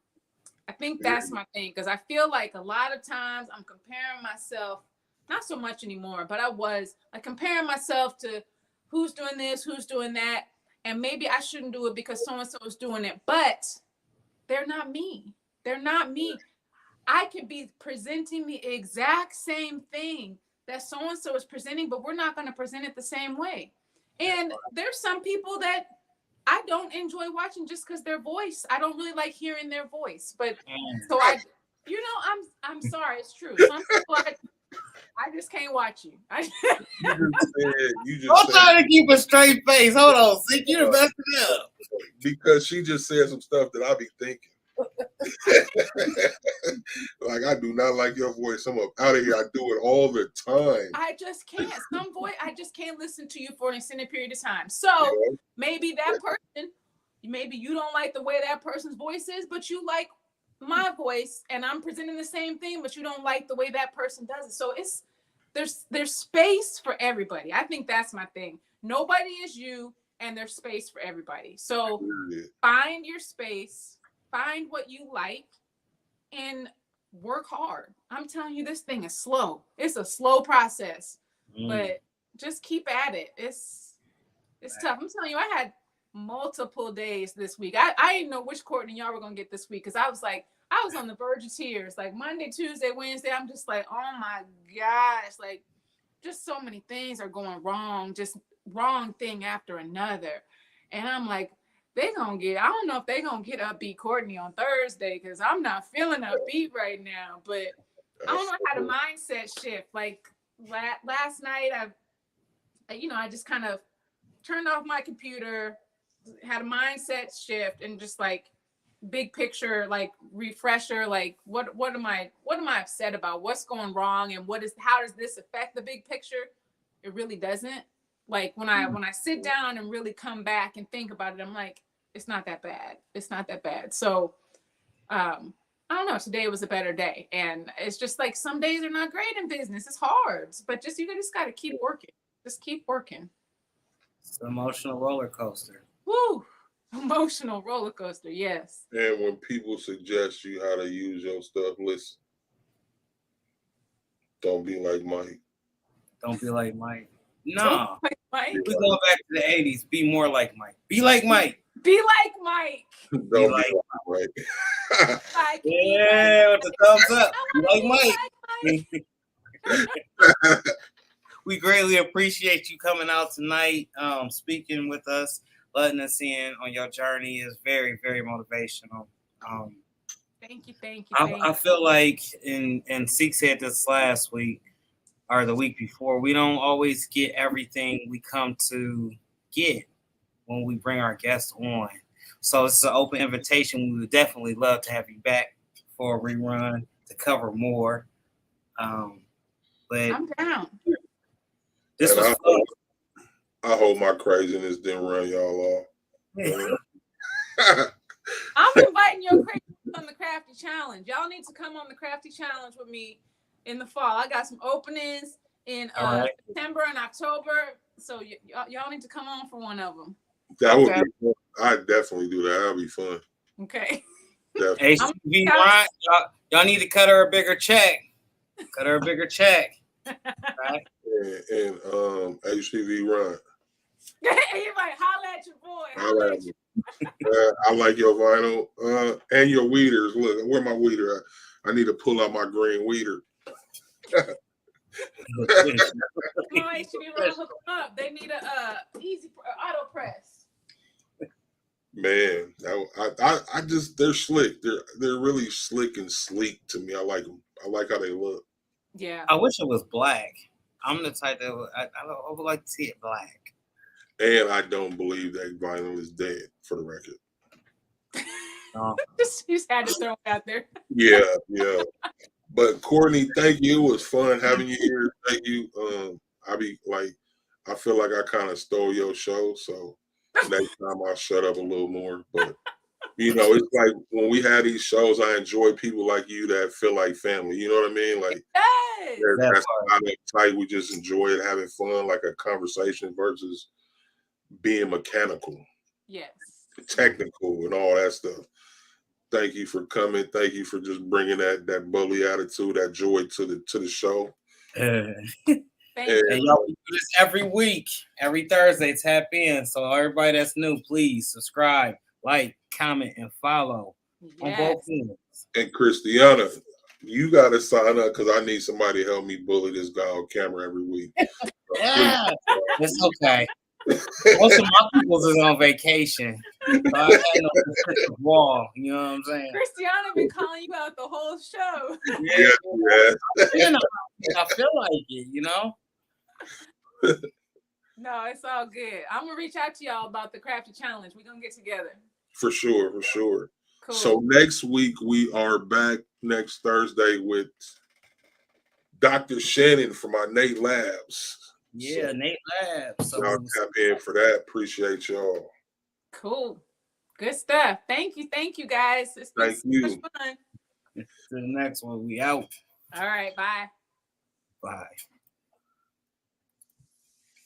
I think that's my thing, because I feel like a lot of times I'm comparing myself, not so much anymore, but I was like comparing myself to who's doing this, who's doing that, and maybe I shouldn't do it because so-and-so is doing it, but they're not me. They're not me. I could be presenting the exact same thing that so-and-so is presenting, but we're not going to present it the same way. And there's some people that I don't enjoy watching just because their voice, I don't really like hearing their voice. But so I'm sorry, it's true. Some people I just can't watch you. you just I'm trying to keep a straight face. Hold on, see, you're messing up. Because she just said some stuff that I be thinking. Like, I do not like your voice. I'm up out of here. I do it all the time. I just can't. I just can't listen to you for an extended period of time. So You maybe that person, maybe you don't like the way that person's voice is, but you like my voice, and I'm presenting the same thing, but you don't like the way that person does it. So there's space for everybody. I think that's my thing. Nobody is you, and there's space for everybody. So know? find your space, find what you like, and work hard. I'm telling you, this thing is slow. It's a slow process, but just keep at it. It's tough. I'm telling you, I had multiple days this week. I didn't know which Courtney y'all were gonna get this week, because I was on the verge of tears. Like Monday, Tuesday, Wednesday, I'm just like, oh my gosh, like just so many things are going wrong, just wrong thing after another. And I'm like, I don't know if they're gonna get upbeat Courtney on Thursday, because I'm not feeling upbeat right now. But I don't know how to mindset shift. Like last night, I just kind of turned off my computer, had a mindset shift, and just like big picture, like refresher, like what am I upset about? What's going wrong, and how does this affect the big picture? It really doesn't. Like when I sit down and really come back and think about it, I'm like, it's not that bad. It's not that bad. So I don't know. Today was a better day. And it's just like some days are not great in business. It's hard. But you just gotta keep working. Just keep working. It's an emotional roller coaster. Woo! Emotional roller coaster, yes. And when people suggest you how to use your stuff, listen. Don't be like Mike. Don't be like Mike. No. Like Mike. We're going back to the 80s. Be more like Mike. Be like Mike. Be like Mike. Don't be like Mike. Like, Yeah, with the thumbs up. Be like Mike. We greatly appreciate you coming out tonight, speaking with us, letting us in on your journey. Is very, very motivational. Thank you. I feel like, and Seek said this last week or the week before, we don't always get everything we come to get when we bring our guests on. So it's an open invitation. We would definitely love to have you back for a rerun to cover more. But I'm down. This was fun. I hope my craziness didn't run y'all off. I'm inviting your craziness on the Crafty Challenge. Y'all need to come on the Crafty Challenge with me in the fall. I got some openings in September and October, so y'all need to come on for one of them. That would be fun. I'd definitely do that. That'd be fun. Okay. HTV Ryan, y'all need to cut her a bigger check. Cut her a bigger check. Right? And HTV Ryan. He's like, holla at your boy. Holla at you. I like your vinyl and your weeders. Look, where my weeder at? I need to pull out my green weeder. Come on, HTV Ryan, hook them up. They need a easy auto press. Man, I just, they're slick. They're really slick and sleek to me. I like them. I like how they look. Yeah. I wish it was black. I'm the type that I would like to see it black. And I don't believe that vinyl is dead, for the record. Just had to throw it out there. Yeah. But Courtney, thank you. It was fun having you here. Thank you. I feel like I kind of stole your show, so next time I'll shut up a little more. But it's like when we have these shows, I enjoy people like you that feel like family. You know what I mean? Like that's not uptight. We just enjoy it, having fun, like a conversation versus being mechanical, yes, technical, and all that stuff. Thank you for coming. Thank you for just bringing that bubbly attitude, that joy to the show. Thank you. And y'all do this every week, every Thursday. Tap in. So everybody that's new, please subscribe, like, comment, and follow on both ends. And Christiana, you got to sign up because I need somebody to help me bully this guy on camera every week. Yeah, it's okay. Most of my people is on vacation. So I had no consistent wall. You know what I'm saying? Christiana been calling you out the whole show. Yeah. I feel like it, No, it's all good. I'm gonna reach out to y'all about the Crafty Challenge. We're gonna get together. For sure. Cool. So next week we are back next Thursday with Dr. Shannon from our Nate Labs. Yeah, So Nate Labs. So y'all tap in for that. Appreciate y'all. Cool. Good stuff. Thank you guys. It's been Thank so you. much fun. to the next one, we out. All right, bye. Bye.